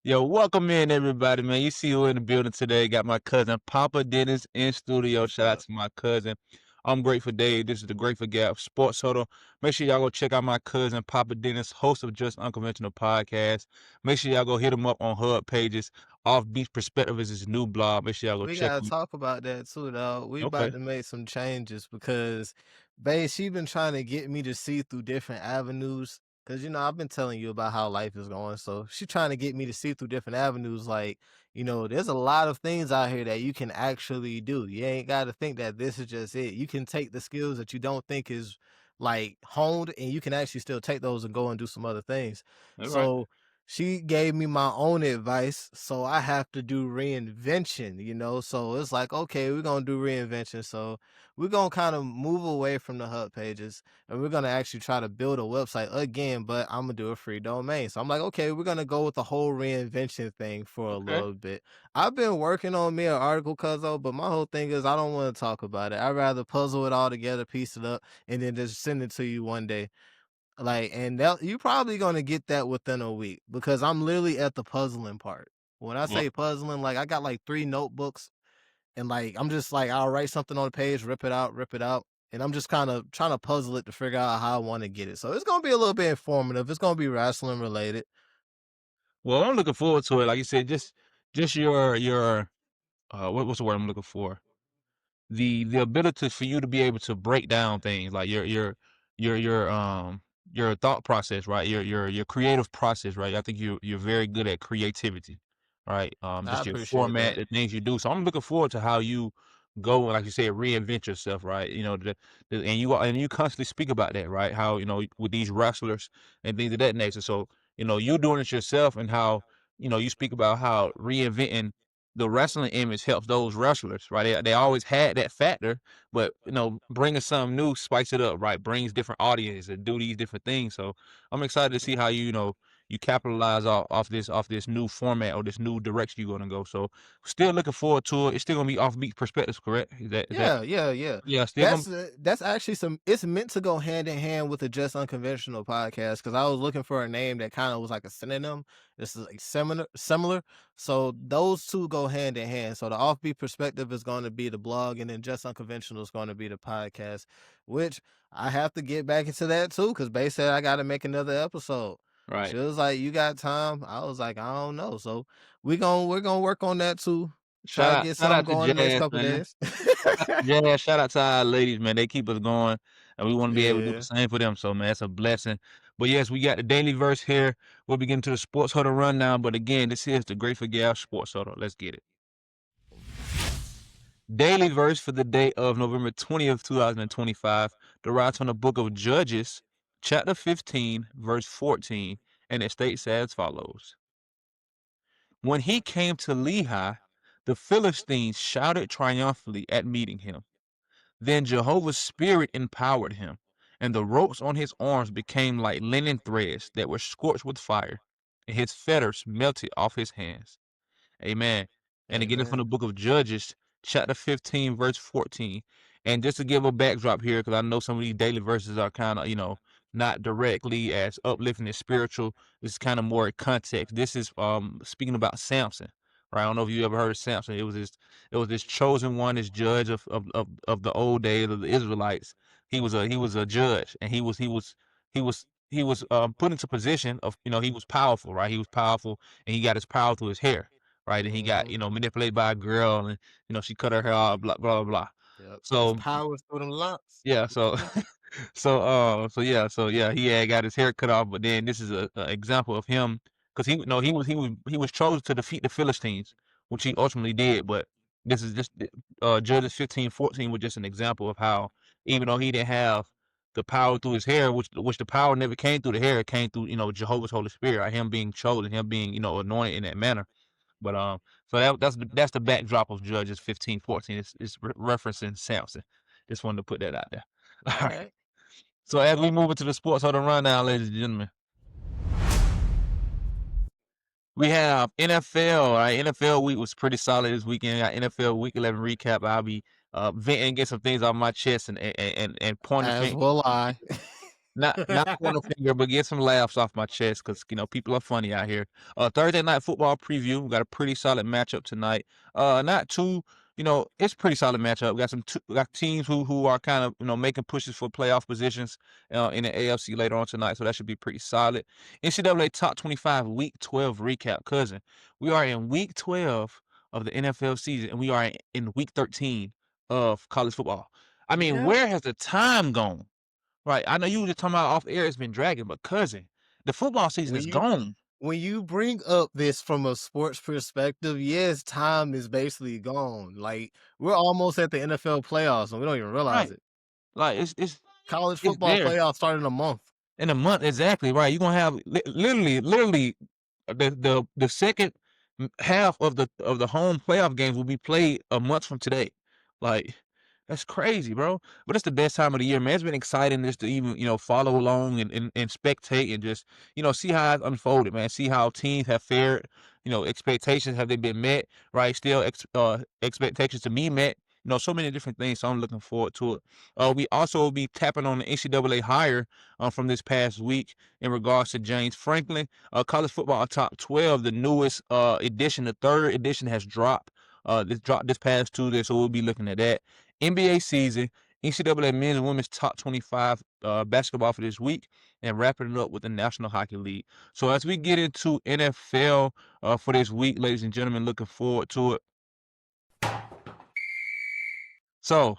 Yo, welcome in everybody, man. You see who in the building today. Got my cousin Papa Dennis in studio. What's Shout out up? to my cousin. I'm Grateful Dave. This is the Grateful Gab Sports Huddle. Make sure y'all go check out my cousin Papa Dennis, host of Just Unconventional Podcast. Make sure y'all go hit him up on Hub Pages. Off Beach Perspective is his new blog. Make sure y'all go We check gotta him. talk about that too, dog. We Okay. about to make some changes because, babe, she been trying to get me to see through different avenues. Cause I've been telling you about how life is going, so she trying to get me to see through different avenues. Like, there's a lot of things out here that you can actually do. You ain't got to think that this is just it. You can take the skills that you don't think is like honed, and you can actually still take those and go and do some other things. All right. So she gave me my own advice, so I have to do reinvention. So it's like, okay, we're gonna do reinvention. So we're gonna kind of move away from the hub pages and we're gonna actually try to build a website again, but I'm gonna do a free domain. So I'm like, okay, we're gonna go with the whole reinvention thing for a Okay. little bit. I've been working on me an article, cuzzo, but my whole thing is I don't want to talk about it. I'd rather puzzle it all together, piece it up, and then just send it to you one day. Like, and that you probably gonna get that within a week because I'm literally at the puzzling part. When I Well, say puzzling, like I got like 3 notebooks and like I'm just like I'll write something on the page, rip it out, and I'm just kind of trying to puzzle it to figure out how I want to get it. So it's gonna be a little bit informative. It's gonna be wrestling related. well, I'm looking forward to it. Like you said, just your what's the word I'm looking for? The ability for you to be able to break down things like your thought process, right? Your creative process, right? I think you're very good at creativity, right? I Just your appreciate format, that. the things you do. So I'm looking forward to how you go and, like you said, reinvent yourself, right? And you constantly speak about that, right? How with these wrestlers and things of that nature. So you doing it yourself and how you speak about how reinventing the wrestling image helps those wrestlers, right? They always had that factor, but bringing something new, spice it up, right? Brings different audiences and do these different things. So I'm excited to see how you capitalize off this new format or this new direction you're gonna go. So still looking forward to it. It's still gonna be off beat perspectives, correct? Is that Yeah, yeah, yeah. yeah? Still gonna That's actually it's meant to go hand in hand with the Just Unconventional podcast because I was looking for a name that kind of was like a synonym. This is like similar. So those two go hand in hand. So the offbeat perspective is going to be the blog, and then Just Unconventional is going to be the podcast, which I have to get back into that too because Bay said I got to make another episode. She right. was like, "You got time?" I was like, "I don't know." So we're gonna work on that too. Try to get Shout something out to going the next Jazz, couple man. days. Yeah, shout out to our ladies, man. They keep us going, and we want to be able to do the Yeah. same for them. So, man, it's a blessing. But yes, we got the daily verse here. We'll be getting to the sports huddle rundown. But again, this is the Grateful Gal Sports Huddle. Let's get it. Daily verse for the day of November 20th, 2025, derives from the book of Judges, chapter 15, verse 14, and it states as follows. When he came to Lehi, the Philistines shouted triumphantly at meeting him. Then Jehovah's Spirit empowered him, and the ropes on his arms became like linen threads that were scorched with fire, and his fetters melted off his hands. Amen. And again, it's from the Amen. book of Judges, chapter 15, verse 14. And just to give a backdrop here, because I know some of these daily verses are kind of, not directly as uplifting and spiritual. This is kind of more context. This is speaking about Samson. Right? I don't know if you ever heard of Samson. It was this chosen one, this judge of the old days of the Israelites. He was a judge, and he was put into position of he was powerful, right? He was powerful, and he got his power through his hair, right? And he got, Mhm. manipulated by a girl, and she cut her hair off, blah blah blah. Yep. His So powers through them lumps. yeah, so so yeah, he had got his hair cut off, but then this is a example of him because he was chosen to defeat the Philistines, which he ultimately did. But this is just Judges 15:14 was just an example of how even though he didn't have the power through his hair, which the power never came through the hair, it came through Jehovah's Holy Spirit, right? Him being chosen, him being anointed in that manner. But so that's the backdrop of Judges 15:14. It's referencing Samson. Just wanted to put that out there. All All right. right. So as we move into the sports huddle rundown, ladies and gentlemen, we have NFL. All right, NFL week was pretty solid this weekend. Got NFL Week 11 recap. I'll be venting, get some things off my chest, and pointing As fingers. will I. Not pointing a finger, but get some laughs off my chest because people are funny out here. Thursday night football preview. We got a pretty solid matchup tonight. Not too, it's a pretty solid matchup. We got teams who are kind of making pushes for playoff positions in the AFC later on tonight, so that should be pretty solid. NCAA Top 25 Week 12 recap, cousin. We are in Week 12 of the NFL season, and we are in Week 13 of college football. I mean, Yep. where has the time gone? Right. I know you were just talking about off air it's been dragging, but cousin, the football season When is you gone. when you bring up this from a sports perspective, yes, time is basically gone. Like, we're almost at the NFL playoffs, and we don't even realize Right. it. Like College it's football there. playoffs start in a month. In a month, exactly right. You're gonna have literally the second half of the home playoff games will be played a month from today. Like that's crazy, bro. But it's the best time of the year, man. It's been exciting just to even follow along and spectate and just see how it's unfolded, man. See how teams have fared. Expectations have they been met? Right, still expectations to be met. So many different things. So I'm looking forward to it. We also will be tapping on the NCAA hire from this past week in regards to James Franklin. College football top 12, the newest edition, the third edition has dropped. This dropped this past Tuesday, so we'll be looking at that. NBA season, NCAA men's and women's top 25 basketball for this week, and wrapping it up with the National Hockey League. So as we get into NFL for this week, ladies and gentlemen, looking forward to it. So,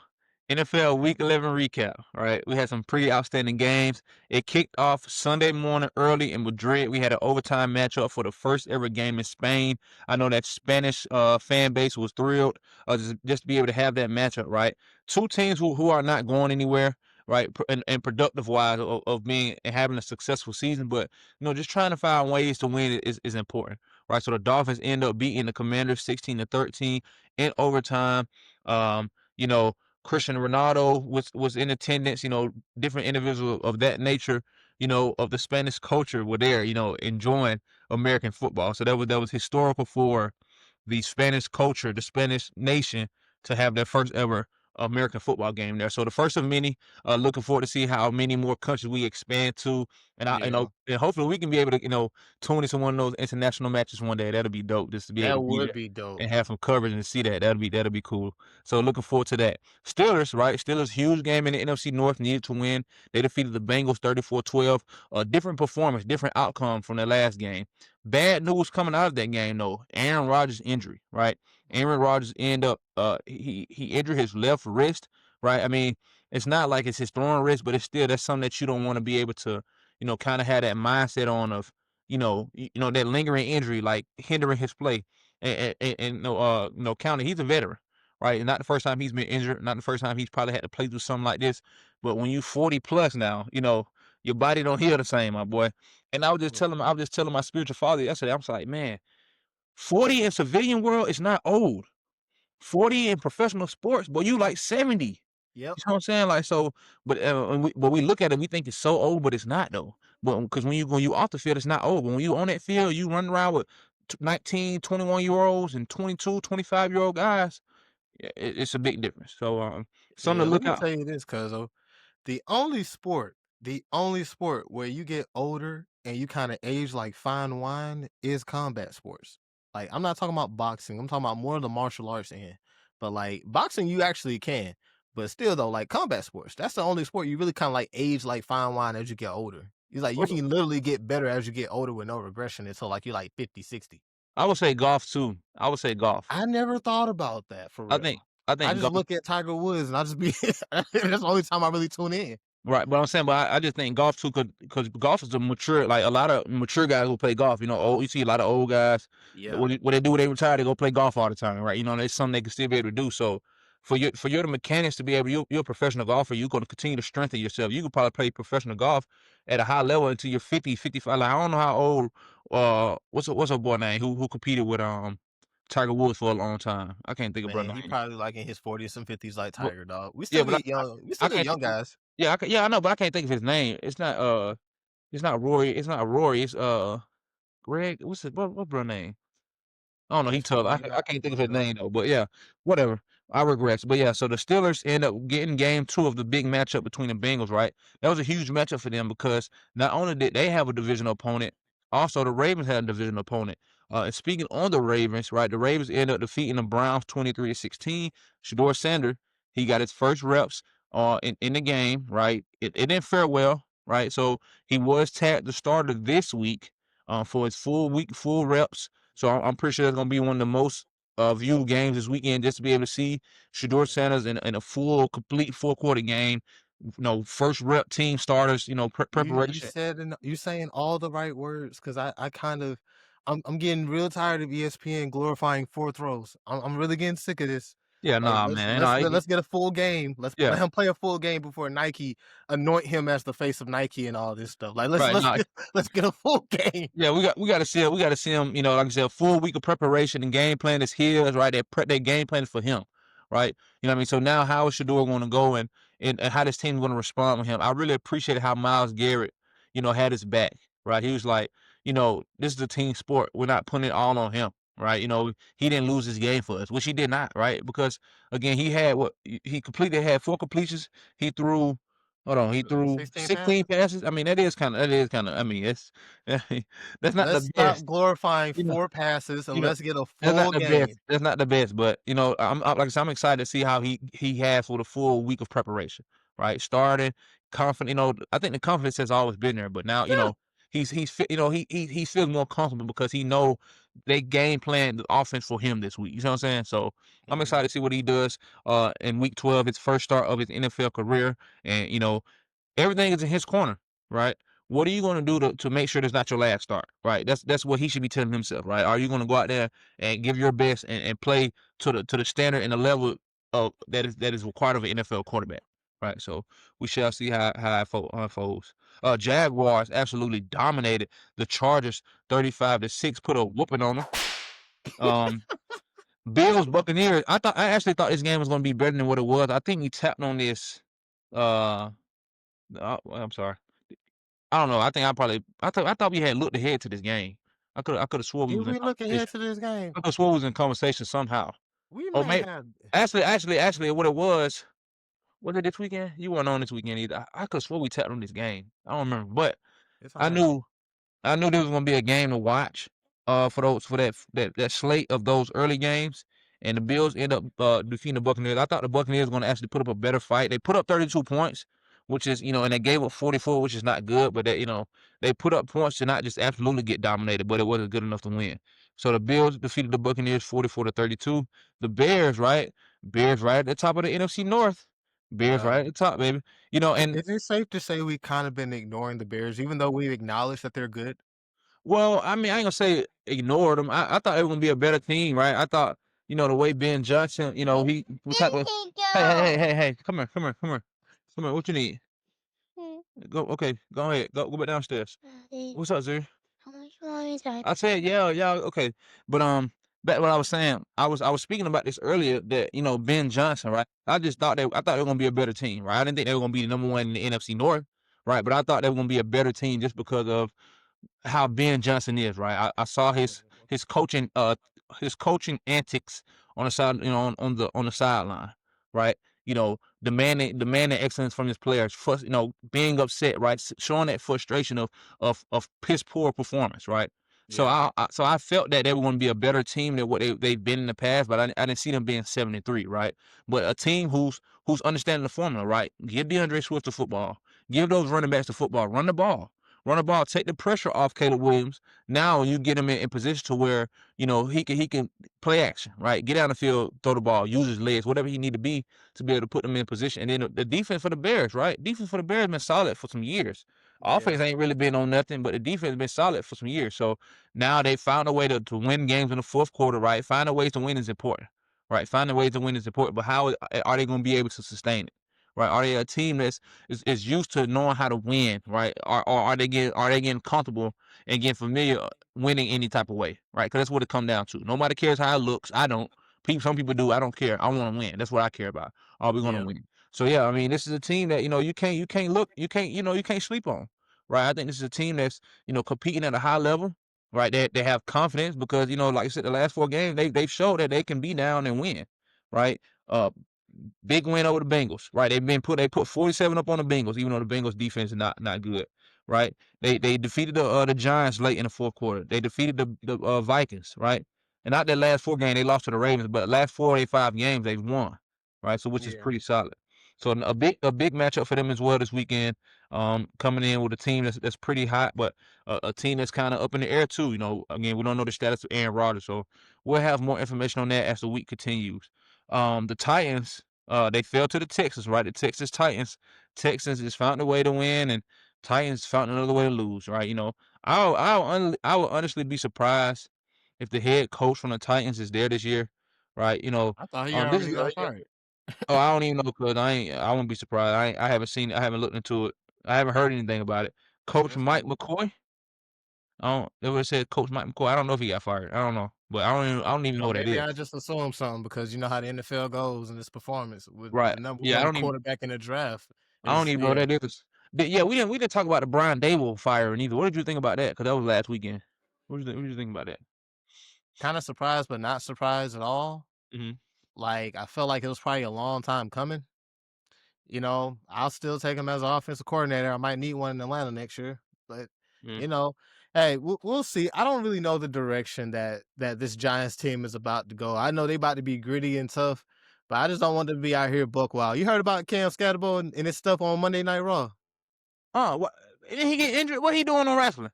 NFL Week 11 recap. All right, we had some pretty outstanding games. It kicked off Sunday morning early in Madrid. We had an overtime matchup for the first ever game in Spain. I know that Spanish fan base was thrilled just to be able to have that matchup. Right, two teams who are not going anywhere. Right, and productive wise of being and having a successful season, but just trying to find ways to win is important. Right, so the Dolphins end up beating the Commanders 16-13 in overtime. Um, you know, Christian Ronaldo was in attendance. Different individuals of that nature. Of the Spanish culture were there. Enjoying American football. So that was historical for the Spanish culture, the Spanish nation, to have their first ever American football game there. So the first of many. Looking forward to see how many more countries we expand to, and Yeah, and hopefully we can be able to tune into one of those international matches one day. That'll be dope, just to be able that to be would there be dope. and have some coverage and see that. That'll be cool. So looking forward to that. Steelers, right? Steelers huge game in the NFC North, needed to win. They defeated the Bengals 34-12. A different performance, different outcome from their last game. Bad news coming out of that game though. Aaron Rodgers injury, right? Aaron Rodgers end up he injured his left wrist, right? I mean, it's not like it's his throwing wrist, but it's still that's something that you don't want to be able to, kind of have that mindset on of, that lingering injury like hindering his play. And no county, he's a veteran, right? And not the first time he's been injured, not the first time he's probably had to play through something like this. But when you 40 plus now, your body don't heal the same, my boy. And I was just telling my spiritual father yesterday, I was like, man, 40 in civilian world is not old. 40 in professional sports, boy, you like 70. Yep. You know what I'm saying? Like so, but we look at it, we think it's so old, but it's not though. But because when you off the field, it's not old. But when you on that field, you run around with 19, 21-year olds and 22, 25-year-old guys. It's a big difference. So something Yeah, to let look me out. tell you this, cuz the only sport where you get older and you kinda age like fine wine is combat sports. Like, I'm not talking about boxing, I'm talking about more of the martial arts end. But, like, boxing, you actually can. But still, though, like, combat sports, that's the only sport you really kinda, like, age like fine wine as you get older. It's like you Well, can literally get better as you get older with no regression until, like, you're, like, 50, 60. I would say golf too. I would say golf. I never thought about that for I think real. I I think just golf. look at Tiger Woods and I just be that's the only time I really tune in. Right, but I'm saying, but I just think golf too, because golf is a mature, like a lot of mature guys will play golf. You see a lot of old guys. Yeah. What they do when they retire, they go play golf all the time, right? It's something they can still be able to do. So for your mechanics to be able, you're a professional golfer. You're going to continue to strengthen yourself. You can probably play professional golf at a high level until you're 50, 55. Like I don't know how old. What's a boy name who competed with Tiger Woods for a long time? I can't think of Man, brother he name. probably like in his 40s and 50s like But Tiger, dog. yeah, but We still I get can't. young guys. Yeah, I know, but I can't think of his name. It's not Rory. It's not Rory. It's Greg. What's his what bro name? I don't know. Man, He it's funny. tough. I can't think of his name though. But yeah, whatever. I regress. But yeah, so the Steelers end up getting game 2 of the big matchup between the Bengals, right? That was a huge matchup for them because not only did they have a divisional opponent, also the Ravens had a divisional opponent. And speaking on the Ravens, right, the Ravens ended up defeating the Browns 23-16. Shador Sanders, he got his first reps in the game, right? It didn't fare well, right? So he was tagged the starter this week for his full week, full reps. So I'm pretty sure that's going to be one of the most viewed games this weekend, just to be able to see Shador Sanders in a full, complete 4-quarter game. First rep team starters. You Preparation. said you saying all the right words because I kind of I'm getting real tired of ESPN glorifying fourth rows. I'm really getting sick of this. Yeah, Like nah, man. Nah, let's get a full game. Let's yeah, let him play a full game before Nike anoint him as the face of Nike and all this stuff. Like right. Nah, let's get a full game. yeah, we got to see him. We got to see him. Like I said, a full week of preparation and game plan is his, right? Their game plan is for him, right? You know what I mean? So now, how is Shador going to go and how this team going to respond with him? I really appreciated how Myles Garrett, had his back, right? He was like, this is a team sport. We're not putting it all on him, right? He didn't lose his game for us, which he did not, right? Because again, he completely had 4 completions. He threw. Hold on, he threw 16 16 passes. passes. I mean, that is kind of. I mean, it's that's not the Let's stop best. glorifying You know, four passes and you know, let's get a that's not full the best. game. That's not the best, but like I said, I'm excited to see how he has for the full week of preparation. Right, starting confident. I think the confidence has always been there, but now Yeah. he's fit. He feels more comfortable because he know they game plan the offense for him this week. You know what I'm saying? So I'm Mhm. excited to see what he does in week 12, his first start of his NFL career, and everything is in his corner, right? What are you going to do to make sure there's not your last start, right? That's what he should be telling himself, right? Are you going to go out there and give your best and play to the standard and the level of that is required of an NFL quarterback, right? So we shall see how it unfolds. Jaguars absolutely dominated the Chargers 35-6, put a whooping on them. Um, Bills Buccaneers. I actually thought this game was going to be better than what it was. I think we tapped on this. Uh, I'm sorry. I don't know. I thought we had looked ahead to this game. I could have swore we Did was in we look ahead conversation. to this game? I could have swore we was in conversation somehow. We Oh, may mate. have. Actually, what it was it this weekend? You weren't on this weekend either. I could have swore we tapped on this game. I don't remember, but It's I okay. knew I knew this was gonna be a game to watch. For that slate of those early games, and the Bills end up defeating the Buccaneers. I thought the Buccaneers were gonna actually put up a better fight. They put up 32 points, which is and they gave up 44, which is not good. But they put up points to not just absolutely get dominated, but it wasn't good enough to win. So the Bills defeated the Buccaneers 44-32. The Bears right at the top of the NFC North. Bears Yeah. right at the top, baby. And Is it safe to say we kind of been ignoring the Bears, even though we acknowledge that they're good? Well, I mean, I ain't gonna say ignored them. I thought it was gonna be a better team, right? I thought, the way Ben Johnson, he what type of hey, come here, what you need? Go okay, go ahead, go back downstairs. What's up, sir? I said, yeah, okay. But back what I was saying, I was speaking about this earlier that, Ben Johnson, right? I thought they were gonna be a better team, right? I didn't think they were gonna be the number one in the NFC North, right? But I thought they were gonna be a better team just because of how Ben Johnson is, right? I saw his coaching antics on the side, on the sideline, right? Demanding excellence from his players, being upset, right? Showing that frustration of piss poor performance, right? So Yeah. I felt that they were going to be a better team than what they've been in the past, but I didn't see them being 7-3, right? But a team who's understanding the formula, right? Give DeAndre Swift the football, give those running backs the football, run the ball, take the pressure off Caleb Williams. Now you get him in position to where he can play action, right? Get down the field, throw the ball, use his legs, whatever he need to be able to put them in position. And then the defense for the Bears, right? Defense for the Bears been solid for some years. Yeah. Offense ain't really been on nothing, but the defense been solid for some years. So now they found a way to win games in the fourth quarter, right? Finding ways to win is important, right? Finding ways to win is important, but how are they going to be able to sustain it? Right? Are they a team is used to knowing how to win, right? Or are they getting comfortable and getting familiar winning any type of way, right? Because that's what it comes down to. Nobody cares how it looks. I don't. Some people do. I don't care. I want to win. That's what I care about. Are we going to Yeah. win? So yeah, I mean, this is a team that you can't sleep on, right? I think this is a team that's competing at a high level, right? They have confidence because like I said, the last 4 games they've showed that they can be down and win, right? Big win over the Bengals, right? They put 47 up on the Bengals, even though the Bengals defense is not good, right? They defeated the Giants late in the fourth quarter. They defeated the Vikings, right? And not their last 4 games, they lost to the Ravens, but last 4 or 5 games they've won, right? So which is Yeah. pretty solid. So a big matchup for them as well this weekend. Coming in with a team that's pretty hot, but a team that's kind of up in the air too. Again, we don't know the status of Aaron Rodgers, so we'll have more information on that as the week continues. The Titans, they fell to the Texans, right? The Texas Titans. Texans just found a way to win, and Titans found another way to lose, right? I would honestly be surprised if the head coach from the Titans is there this year, right? I thought he This already is got fired. oh, I don't even know because I wouldn't be surprised. I haven't seen it. I haven't looked into it. I haven't heard anything about it. Coach That's Mike cool. McCoy. I don't. It would say Coach Mike McCoy. I don't know if he got fired. I don't know, but I don't even know Or what that maybe is. I just assumed something because you know how the NFL goes in this performance with Right. the number Yeah. I one don't even. quarterback in the draft I don't is even know what yeah, that is. Yeah, we didn't talk about the Brian Dable firing either. What did you think about that? Because that was last weekend. What did you think about that? kind of surprised but not surprised at all. Hmm. Like I felt like it was probably a long time coming. You know, I'll still take him as an offensive coordinator. I might need one in Atlanta next year, but Mm. you know, hey, we'll see. I don't really know the direction that this Giants team is about to go. I know they about to be gritty and tough, but I just don't want them to be out here buck wild. You heard about Cam Scatterbo and his stuff on Monday Night Raw, Oh, what? Did he get injured? What he doing on wrestling?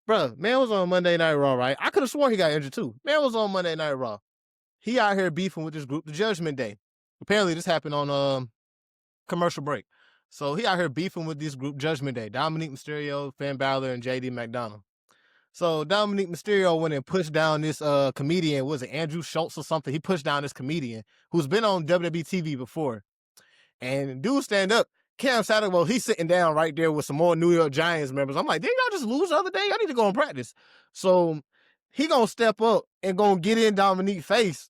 bro? Man was on Monday Night Raw, right? I could have sworn he got injured too. Man was on Monday Night Raw. He out here beefing with this group, the Judgment Day. Apparently, this happened on commercial break. So he out here beefing with this group, Judgment Day, Dominique Mysterio, Finn Balor, and JD McDonough. So Dominique Mysterio went and pushed down this comedian, was it Andrew Schultz or something? He pushed down this comedian who's been on WWE TV before. And dude stand up. Cam Satterwell, he's sitting down right there with some more New York Giants members. I'm like, didn't y'all just lose the other day? I need to go and practice. So he gonna step up and gonna get in Dominique's face.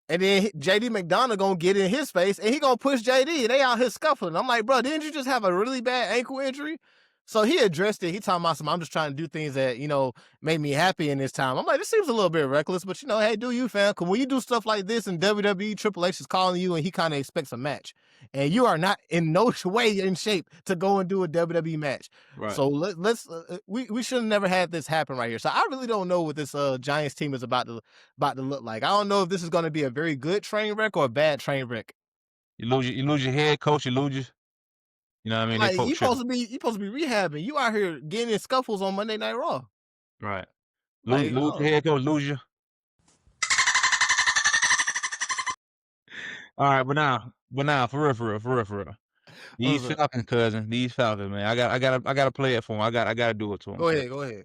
And then JD McDonough gonna get in his face and he gonna push JD. They out here scuffling. I'm like, bro, didn't you just have a really bad ankle injury? So he addressed it. He talking about some, I'm just trying to do things that, made me happy in this time. I'm like, this seems a little bit reckless, but hey, do you, fam? Cause when you do stuff like this in WWE, Triple H is calling you and he kind of expects a match. And you are not in no way in shape to go and do a WWE match. Right. So we should have never had this happen right here. So I really don't know what this Giants team is about to look like. I don't know if this is going to be a very good train wreck or a bad train wreck. You lose your head coach. You know what I mean? They Like folks tripping. you supposed to be rehabbing. You out here getting in scuffles on Monday Night Raw. Right. Lose Like, lose your oh, head coach. Lose your. All right, but now, for real. what's These up? Falcons, cousin. These Falcons, man. I gotta play it for them. I gotta do it to them, Go cuz. ahead, go ahead.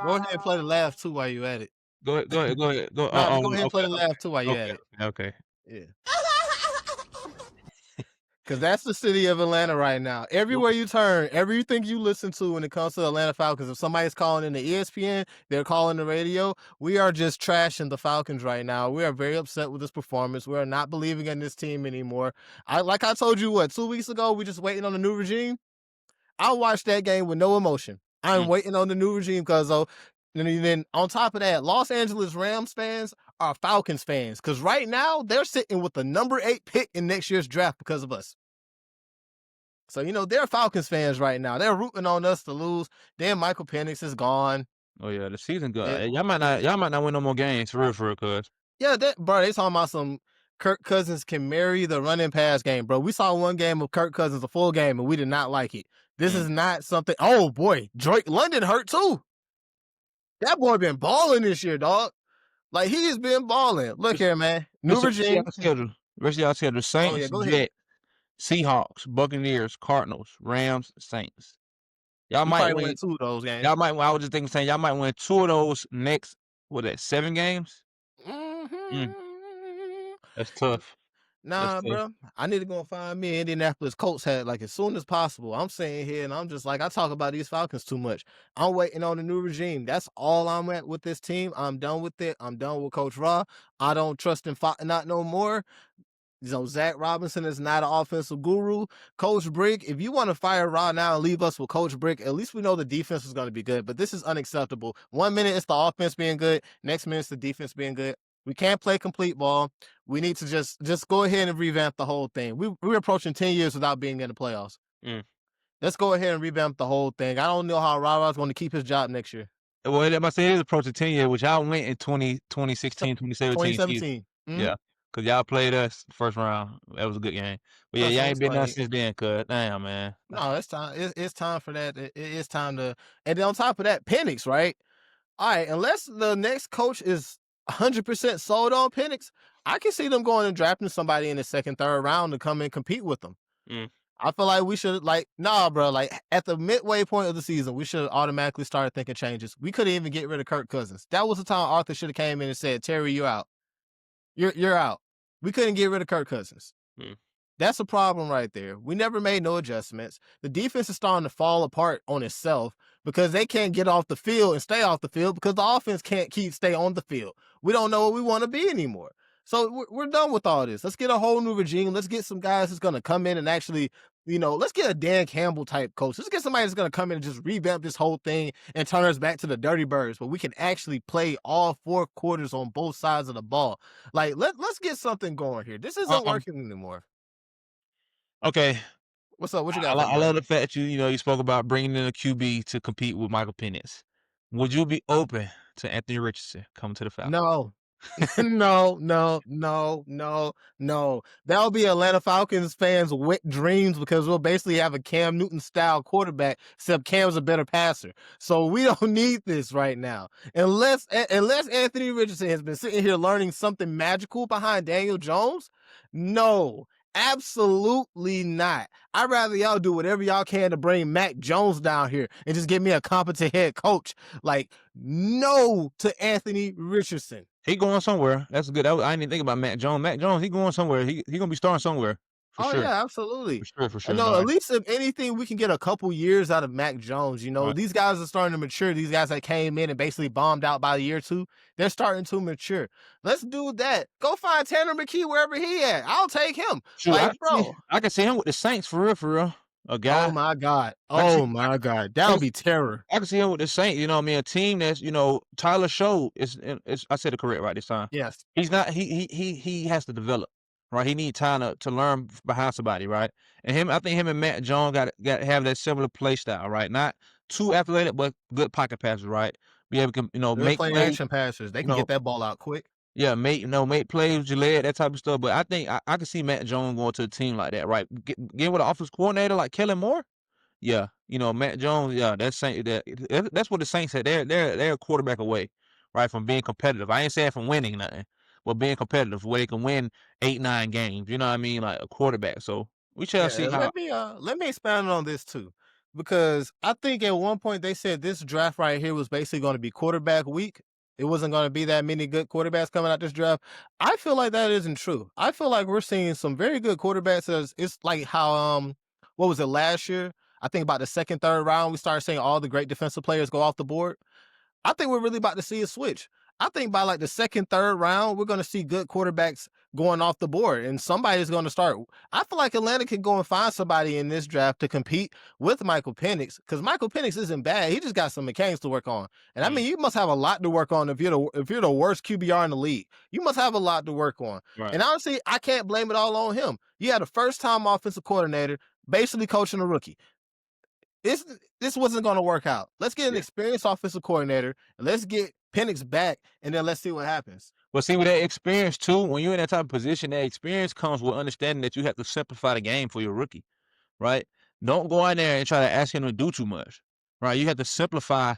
Go ahead and play the laugh too while you at it. Go ahead, go ahead, go ahead. Go. Nah, go ahead and play Okay, the laugh too while you okay, at it. okay, okay. Yeah. Cause that's the city of Atlanta right now. Everywhere you turn, everything you listen to when it comes to the Atlanta Falcons, if somebody's calling in the ESPN, they're calling the radio. We are just trashing the Falcons right now. We are very upset with this performance. We are not believing in this team anymore. Like I told you, 2 weeks ago, we just waiting on the new regime. I watched that game with no emotion. I'm Mm. waiting on the new regime because then on top of that, Los Angeles Rams fans are Falcons fans because right now they're sitting with the number 8 pick in next year's draft because of us. So, they're Falcons fans right now. They're rooting on us to lose. Then Michael Penix is gone. Oh yeah, the season good. It, Y'all might not win no more games, for real, cuz. yeah, bro, they talking about some Kirk Cousins can marry the running pass game, bro. We saw one game of Kirk Cousins, a full game, and we did not like it. This Mm. is not something. Oh boy, Drake London hurt too. That boy been balling this year, dog. Like he has been balling. Look What's here, man. New what's the rest of regime. y'all schedule? Rest of y'all schedule: Oh yeah, Saints, go ahead. Jets, Seahawks, Buccaneers, Cardinals, Rams, Saints. Y'all We might probably win win. 2 of those games. Y'all might. I was just thinking, saying y'all might win 2 of those next. What that 7 games? Mm, Mhm. that's tough. That's Nah, tough. bro. I need to go and find me an Indianapolis Colts hat like as soon as possible. I'm sitting here and I'm just like, I talk about these Falcons too much. I'm waiting on the new regime. That's all I'm at with this team. I'm done with it. I'm done with Coach Raw. I don't trust him not no more. Zach Robinson is not an offensive guru. Coach Brick, if you want to fire Raw now and leave us with Coach Brick, at least we know the defense is going to be good. But this is unacceptable. 1 minute it's the offense being good. Next minute it's the defense being good. We can't play complete ball. We need to just go ahead and revamp the whole thing. We're approaching 10 years without being in the playoffs. Mm. Let's go ahead and revamp the whole thing. I don't know how Rara's going to keep his job next year. Well, I'm saying it is approaching 10 years, which y'all went in 2016, 2017 season. 2017. Yeah, because y'all played us first round. That was a good game. But yeah, No, y'all so ain't it's been done like since then, cuz. Damn, man. no, it's time. It's time for that. It's time to. And then on top of that, Penix, right? All right, unless the next coach is 100% sold on Penix, I can see them going and drafting somebody in the second, third round to come and compete with them. Mm. I feel like we should nah, bro. Like at the midway point of the season, we should automatically start thinking changes. We couldn't even get rid of Kirk Cousins. That was the time Arthur should have came in and said, "Terry, you're out. You're out." We couldn't get rid of Kirk Cousins. Mm. That's a problem right there. We never made no adjustments. The defense is starting to fall apart on itself because they can't get off the field and stay off the field because the offense can't stay on the field. We don't know what we want to be anymore. So we're done with all this. Let's get a whole new regime. Let's get some guys that's going to come in and actually, let's get a Dan Campbell type coach. Let's get somebody that's going to come in and just revamp this whole thing and turn us back to the Dirty Birds, but we can actually play all 4 quarters on both sides of the ball. Like, let's get something going here. This isn't Um, working anymore. okay. What's up? What you I, got for lo- me, I love brother? the fact you spoke about bringing in a QB to compete with Michael Penix. Would you be open to Anthony Richardson coming to the Falcons? No. No, no, no, no, no. That'll be Atlanta Falcons fans' wet dreams because we'll basically have a Cam Newton style quarterback, except Cam's a better passer. So we don't need this right now. Unless Anthony Richardson has been sitting here learning something magical behind Daniel Jones. No, absolutely not. I'd rather y'all do whatever y'all can to bring Mac Jones down here and just give me a competent head coach. Like, no to Anthony Richardson. He going somewhere. That's good. I didn't even think about Matt Jones. Matt Jones, he going somewhere. He gonna be starting somewhere for Oh sure. yeah, absolutely. For sure. For I sure. know No. at least if anything, we can get a couple years out of Mac Jones. Right. These guys are starting to mature. These guys that came in and basically bombed out by the year two, they're starting to mature. Let's do that. Go find Tanner McKee wherever he at. I'll take him. Shoot, Like, bro. I can see him with the Saints for real. For real. A Oh guy. my God. I can see. Oh my God. I That can would be terror. I can see him with the Saints, you know what I mean? A team that's, Tyler Show is I said it correct right this time. Yes. He's not he has to develop, right? He need time to learn behind somebody, right? And I think him and Matt Jones got to have that similar play style, right? Not too athletic, but good pocket passes, right? Be able to, Good make play plays, action passers. They you can know, get that ball out quick. yeah, make plays with your leg, that type of stuff. But I think I can see Matt Jones going to a team like that, right? Get with an offense coordinator like Kellen Moore. Yeah, Matt Jones. Yeah, that's what the Saints said. They're a quarterback away, right, from being competitive. I ain't saying from winning nothing, but being competitive where they can win 8, 9 games. You know what I mean? Like a quarterback. So we shall see Yeah, how. let me expand on this too, because I think at one point they said this draft right here was basically going to be quarterback week. It wasn't going to be that many good quarterbacks coming out this draft. I feel like that isn't true. I feel like we're seeing some very good quarterbacks. It's like how what was it last year? I think about the second, third round, we started seeing all the great defensive players go off the board. I think we're really about to see a switch. I think by like the second, third round, we're going to see good quarterbacks going off the board, and somebody's going to start. I feel like Atlanta can go and find somebody in this draft to compete with Michael Penix, because Michael Penix isn't bad. He just got some mechanics to work on, and I Mm, mean, you must have a lot to work on if you're the worst QBR in the league. You must have a lot to work on, right. and honestly, I can't blame it all on him. You had a first-time offensive coordinator basically coaching a rookie. This this wasn't going to work out. Let's get an Yeah. experienced offensive coordinator and let's get Penix back, and then let's see what happens. But see, with that experience too, when you're in that type of position, that experience comes with understanding that you have to simplify the game for your rookie, right? Don't go in there and try to ask him to do too much, right? You have to simplify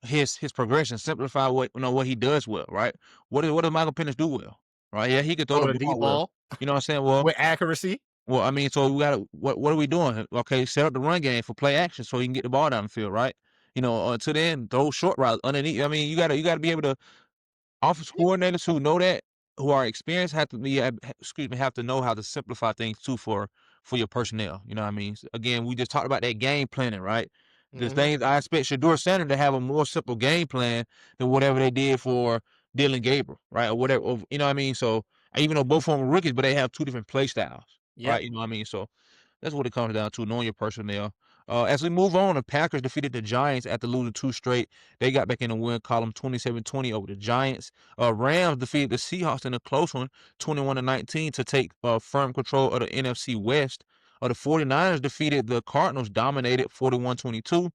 his progression, simplify what he does well, right? What does Michael Penix do well, right? Yeah, he can throw Throw the the deep ball well. ball You know what I'm saying? Well, with accuracy. well, I mean, so we got to what are we doing? Okay, set up the run game for play action so he can get the ball down the field, right? To the end, throw short routes underneath. I mean, you gotta be able to office coordinators who know that, who are experienced, have to know how to simplify things too for your personnel. You know what I mean? Again, we just talked about that game planning, right? The Mm-hmm. things I expect Shador Center to have a more simple game plan than whatever they did for Dylan Gabriel, right? Or whatever, you know what I mean? So even though both of them are rookies, but they have two different play styles, Yep. right? You know what I mean? So that's what it comes down to, knowing your personnel. As we move on, the Packers defeated the Giants after losing 2 straight. They got back in the win column 27-20 over the Giants. Rams defeated the Seahawks in a close one, 21-19, to take firm control of the NFC West. The 49ers defeated the Cardinals, dominated 41-22.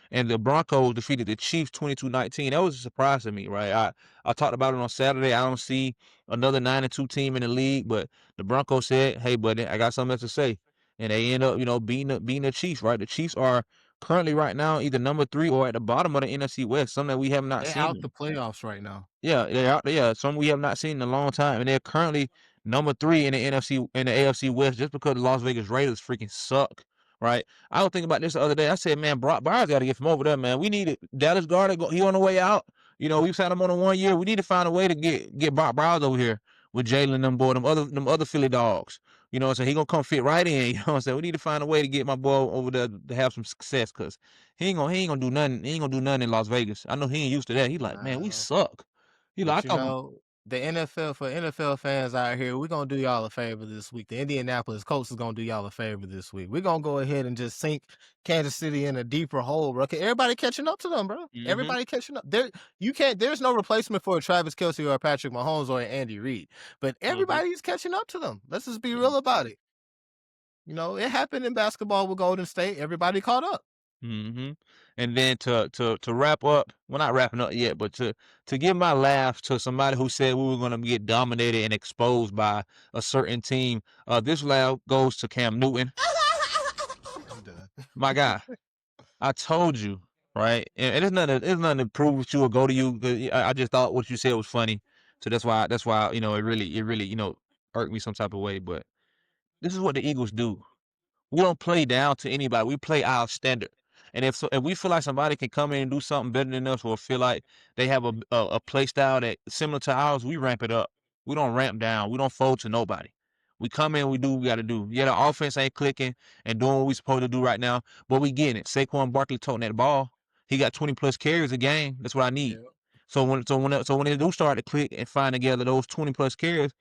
And the Broncos defeated the Chiefs 22-19. That was a surprise to me, right? I talked about it on Saturday. I don't see another 9-2 team in the league, but the Broncos said, "Hey, buddy, I got something else to say," and they end up, beating the Chiefs, right? The Chiefs are currently right now either number 3 or at the bottom of the NFC West, something that we have not They out seen. the playoffs right now. Yeah, they're out there. Yeah, some we have not seen in a long time, and they're currently number 3 in the AFC West just because the Las Vegas Raiders freaking suck, right? I was thinking about this the other day. I said, man, Brock Bowers got to get from over there, man. We need it. Dallas Goedert, he on the way out. We've signed him on a 1 year. We need to find a way to get Brock Bowers over here with Jalen and them boy, them other Philly dogs. So he gonna come fit right in. You know what I'm saying? We need to find a way to get my boy over there to have some success, cause he ain't gonna do nothing. He ain't gonna do nothing in Las Vegas. I know he ain't used to that. He like, man, we Wow. suck. I But thought, the NFL for NFL fans out here, we're gonna do y'all a favor this week. The Indianapolis Colts is gonna do y'all a favor this week. We're gonna go ahead and just sink Kansas City in a deeper hole, bro. Everybody catching up to them, bro. mm-hmm, Everybody catching up. There's no replacement for a Travis Kelce or a Patrick Mahomes or an Andy Reid. But mm-hmm, everybody's catching up to them. Let's just be real about it. It happened in basketball with Golden State. Everybody caught up. mm-hmm. And then to wrap up, we're not wrapping up yet, but to give my laugh to somebody who said we were gonna get dominated and exposed by a certain team. This laugh goes to Cam Newton, I'm done. my guy. I told you, right? And it's nothing to prove with you or go to you. 'Cause I just thought what you said was funny, so that's why it really irked me some type of way. But this is what the Eagles do. We don't play down to anybody. We play our standard. And if we feel like somebody can come in and do something better than us, or feel like they have a play style that similar to ours, we ramp it up. We don't ramp down. We don't fold to nobody. We come in, we do what we got to do. Yeah, the offense ain't clicking and doing what we supposed to do right now, but we getting it. Saquon Barkley toting that ball. He got 20 plus carries a game. That's what I need. Yeah. So when they do start to click and find together those 20 plus carries,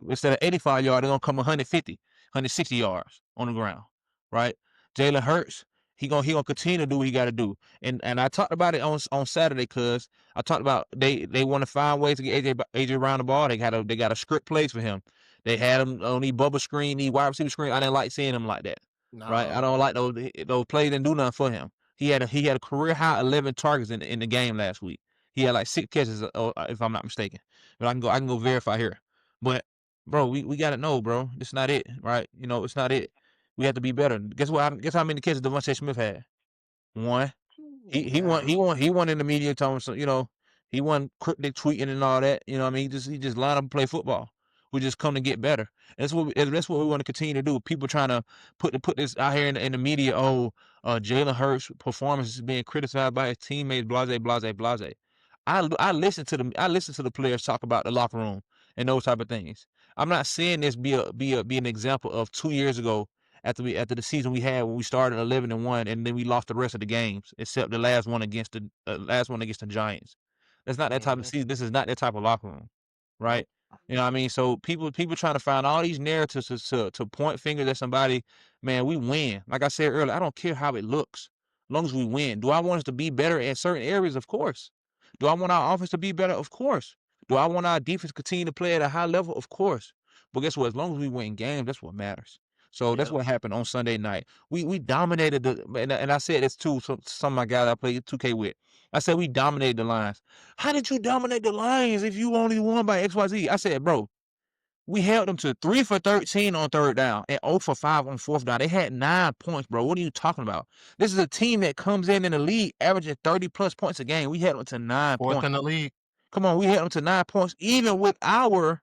instead of 85 yards, they're gonna come 150, 160 yards on the ground, right? Jalen Hurts, he gonna continue to do what he got to do. And I talked about it on Saturday, cause I talked about they want to find ways to get AJ around the ball. They got a script plays for him. They had him on these bubble screen, these wide receiver screen. I didn't like seeing him like that, right? I No. don't like those plays. Didn't do nothing for him. He had a career high 11 targets in the game last week. He had like 6 catches, if I'm not mistaken. But I can go verify here. But bro, we gotta know, bro. It's not it, right? It's not it. We have to be better. Guess what? Guess how many catches Devontae Smith had? One. He won Yeah. he won in the media telling so he won cryptic tweeting and all that. You know what I mean? He just line up and play football. We just come to get better. That's what we want to continue to do. People trying to put this out here in the media. Oh, Jalen Hurts' performance is being criticized by his teammates. Blase, blase, blase. I listen to the players talk about the locker room and those type of things. I'm not saying this be an example of 2 years ago after the season we had when we started 11-1 and then we lost the rest of the games except the last one against the Giants. That's not that type of Mhm. season. This is not that type of locker room, right? You know what I mean? So people trying to find all these narratives to point fingers at somebody. Man, we win. Like I said earlier, I don't care how it looks, as long as we win. Do I want us to be better in certain areas? Of course. Do I want our offense to be better? Of course. Do I want our defense to continue to play at a high level? Of course. But guess what? As long as we win games, that's what matters. So that's Yep. what happened on Sunday night. We dominated and I said this too. Some of my guys I played 2K with. I said we dominated the Lions. How did you dominate the Lions if you only won by XYZ? I said, bro, we held them to 3 for 13 on third down and 0 for 5 on fourth down. They had 9 points, bro. What are you talking about? This is a team that comes in the league averaging 30 plus points a game. We held them to 9 Fourth in points. the league. Come on, we held them to 9 points, even with our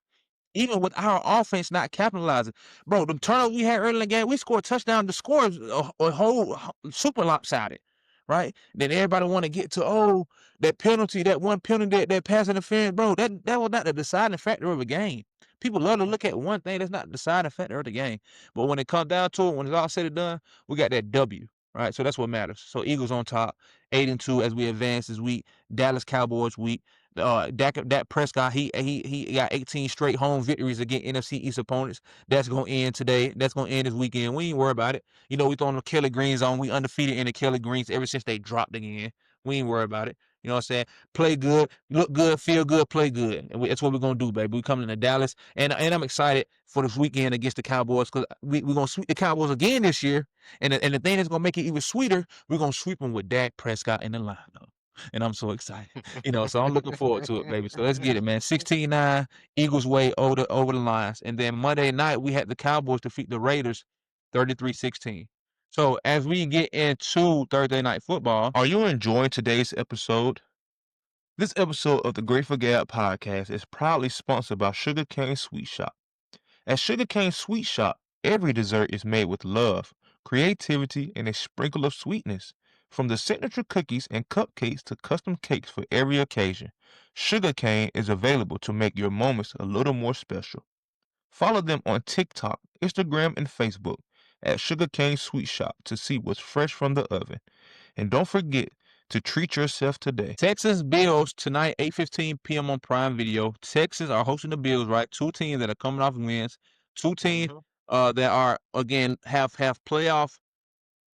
offense not capitalizing. Bro, the turnovers we had early in the game, we scored a touchdown. The score is a whole super lopsided, right? Then everybody want to get to, that penalty, that one penalty, that pass interference, bro, that was not the deciding factor of the game. People love to look at one thing. That's not the deciding factor of the game. But when it comes down to it, when it's all said and done, we got that W, right? So that's what matters. So Eagles on top, 8-2 as we advance this week. Dallas Cowboys week. Dak Prescott, he got 18 straight home victories against NFC East opponents. That's gonna end today. That's gonna end this weekend. We ain't worry about it. We throwing the Kelly Greens on. We undefeated in the Kelly Greens ever since they dropped again. We ain't worry about it. You know what I'm saying? Play good, look good, feel good, play good. And that's what we're gonna do, baby. We coming to Dallas, and I'm excited for this weekend against the Cowboys because we're gonna sweep the Cowboys again this year. And the thing that's gonna make it even sweeter, we're gonna sweep them with Dak Prescott in the lineup. And I'm so excited. So I'm looking forward to it, baby. So let's get it, man. 16-9, Eagles way over the Lions. And then Monday night, we had the Cowboys defeat the Raiders 33-16. So as we get into Thursday Night Football, are you enjoying today's episode? This episode of the Grateful Gab podcast is proudly sponsored by Sugarcane Sweet Shop. At Sugarcane Sweet Shop, every dessert is made with love, creativity, and a sprinkle of sweetness. From the signature cookies and cupcakes to custom cakes for every occasion, Sugarcane is available to make your moments a little more special. Follow them on TikTok, Instagram, and Facebook at Sugarcane Sweet Shop to see what's fresh from the oven. And don't forget to treat yourself today. Texas Bills tonight, 8:15 p.m. on Prime Video. Texas are hosting the Bills, right? Two teams that are coming off wins. Two teams that are, again, have playoff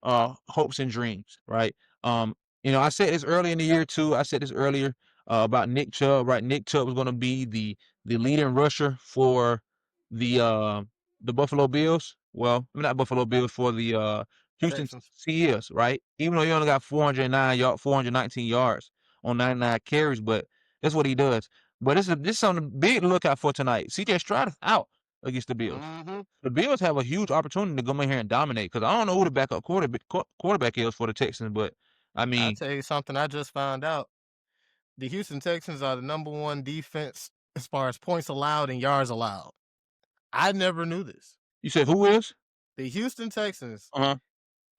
hopes and dreams, right? I said this early in the year too. I said this earlier about Nick Chubb, right? Nick Chubb was going to be the leading rusher for the Buffalo Bills. Well, not Buffalo Bills, for the Houston Texans. Seals, right? Even though he only got 419 yards on 99 carries, but that's what he does. But this is something big to look out for tonight. CJ Stroud is out against the Bills. The Bills have a huge opportunity to come in here and dominate because I don't know who the backup quarterback is for the Texans, but I I'll mean, tell you something I just found out. The Houston Texans are the #1 defense as far as points allowed and yards allowed. I never knew this. you said who is? The Houston Texans Uh-huh.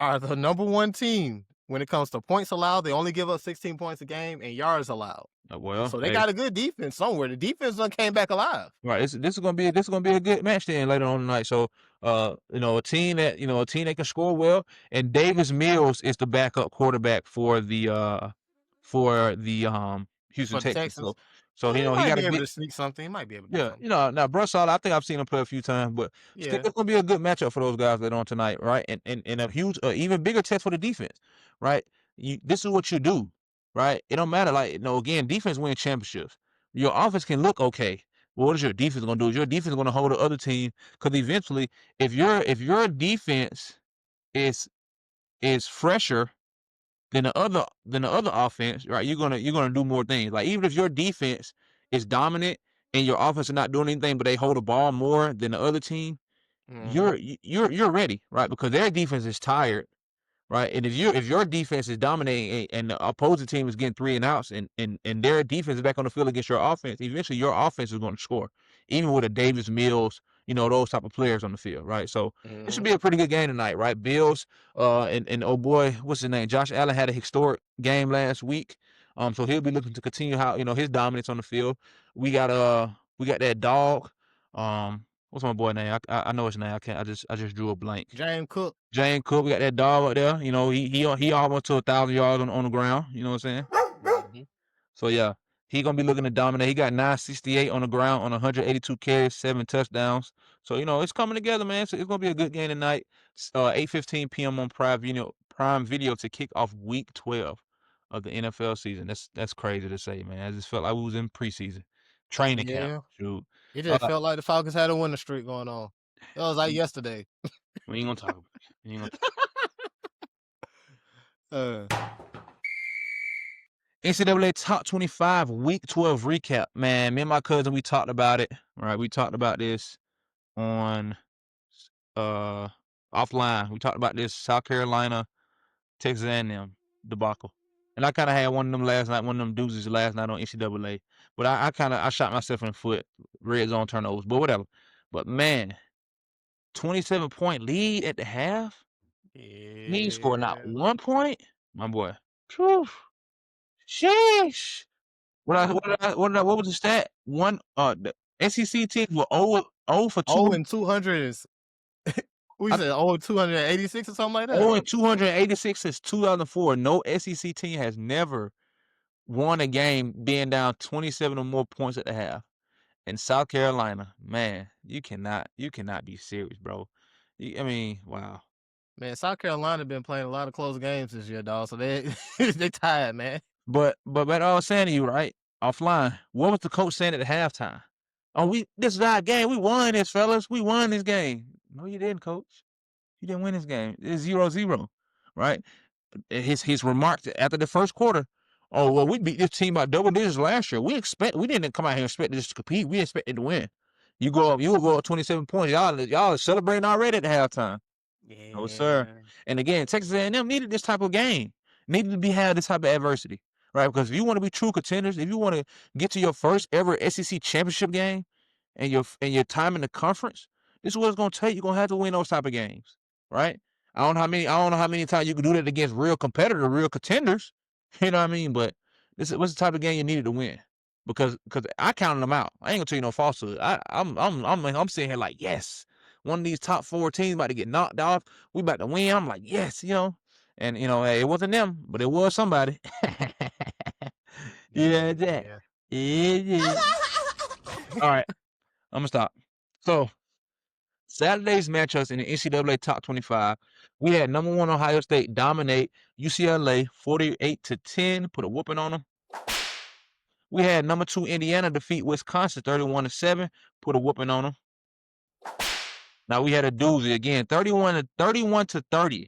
are the #1 team when it comes to points allowed. They only give up 16 points a game and yards allowed. Well, So they hey, got a good defense somewhere. The defense done came back alive. right. This is gonna be a good match then later on tonight. So, a team that can score well, and Davis Mills is the backup quarterback for the Houston For the Texans. Texans, So he he might got a be able big. to sneak something. He might be able to do Yeah, something. now Brussard, I think I've seen him play a few times, but still, Yeah. it's gonna be a good matchup for those guys later on tonight, right? And a huge, even bigger test for the defense, right? This is what you do, right? It don't matter, like, again, defense wins championships. Your offense can look okay. But what is your defense gonna do? Is your defense gonna hold the other team? Because eventually, if your defense is fresher than the other offense, right? You're gonna do more things. Like, even if your defense is dominant and your offense is not doing anything, but they hold the ball more than the other team, Mm-hmm. you're ready, right? Because their defense is tired, right? And if your defense is dominating and the opposing team is getting 3 and outs, and their defense is back on the field against your offense, eventually your offense is going to score, even with a Davis Mills, those type of players on the field, right? So it should Mm-hmm. be a pretty good game tonight, right? Bills, and oh boy, what's his name? Josh Allen had a historic game last week, so he'll be looking to continue how his dominance on the field. We got that dog, what's my boy name? I know his name. I just drew a blank. James Cook. James Cook, we got that dog up there. He almost to 1,000 yards on the ground. You know what I'm saying? Mm-hmm. So yeah, he gonna be looking to dominate. He got 968 on the ground on 182 carries, 7 touchdowns. So it's coming together, man. So it's gonna be a good game tonight. 8:15 p.m. on Prime Video to kick off Week 12 of the NFL season. That's crazy to say, man. I just felt like we was in preseason training camp. Yeah. Shoot, It just uh, felt like the Falcons had a winning streak going on. It was like yesterday. we ain't gonna talk about it. We ain't gonna Uh, NCAA Top 25 Week 12 recap. Man, me and my cousin, we talked about it. Right, we talked about this on uh offline. We talked about this South Carolina, Texas A&M debacle. And I kind of had one of them last night, one of them doozies last night on NCAA. But I shot myself in the foot, red zone turnovers, but whatever. But man, 27-point lead at the half. He ain't scored not yeah. 1 point. My boy. Phew. Sheesh. What was the stat? The SEC teams were 0 for 2. Oh, and 200 is we I said 286 or something like that. 0 and 286 since 2004. No SEC team has never won a game being down 27 or more points at the half. In South Carolina, man, you cannot be serious, bro. I mean, wow. Man, South Carolina been playing a lot of close games this year, dog. So they they tired, man. But I was saying to you, right, offline, what was the coach saying at the halftime? Oh, this is our game. We won this, fellas. We won this game. No, you didn't, coach. You didn't win this game. It's 0-0, right? His remarks after the first quarter. Oh well, we beat this team by double digits last year. We didn't come out here expecting just to compete. We expected to win. You will go up 27 points. Y'all are celebrating already at the halftime. No, sir. Yeah. And again, Texas A&M needed this type of game. Needed to be had this type of adversity, right? Because if you want to be true contenders, if you want to get to your first ever SEC championship game, and your time in the conference, this is what it's gonna take. You're gonna have to win those type of games, right? I don't know how many times you can do that against real competitors, real contenders. You know what I mean? But this was the type of game you needed to win. Because I counted them out. I ain't gonna tell you no falsehood. I'm sitting here like, yes, one of these top 4 teams about to get knocked off. We about to win. I'm like, yes, and hey, it wasn't them, but it was somebody. Yeah, that. Yeah. Yeah. All right, I'm gonna stop. So Saturday's matchups in the NCAA Top 25, we had number 1 Ohio State dominate UCLA 48-10, put a whooping on them. We had number 2 Indiana defeat Wisconsin 31-7, put a whooping on them. Now we had a doozy again, 31-30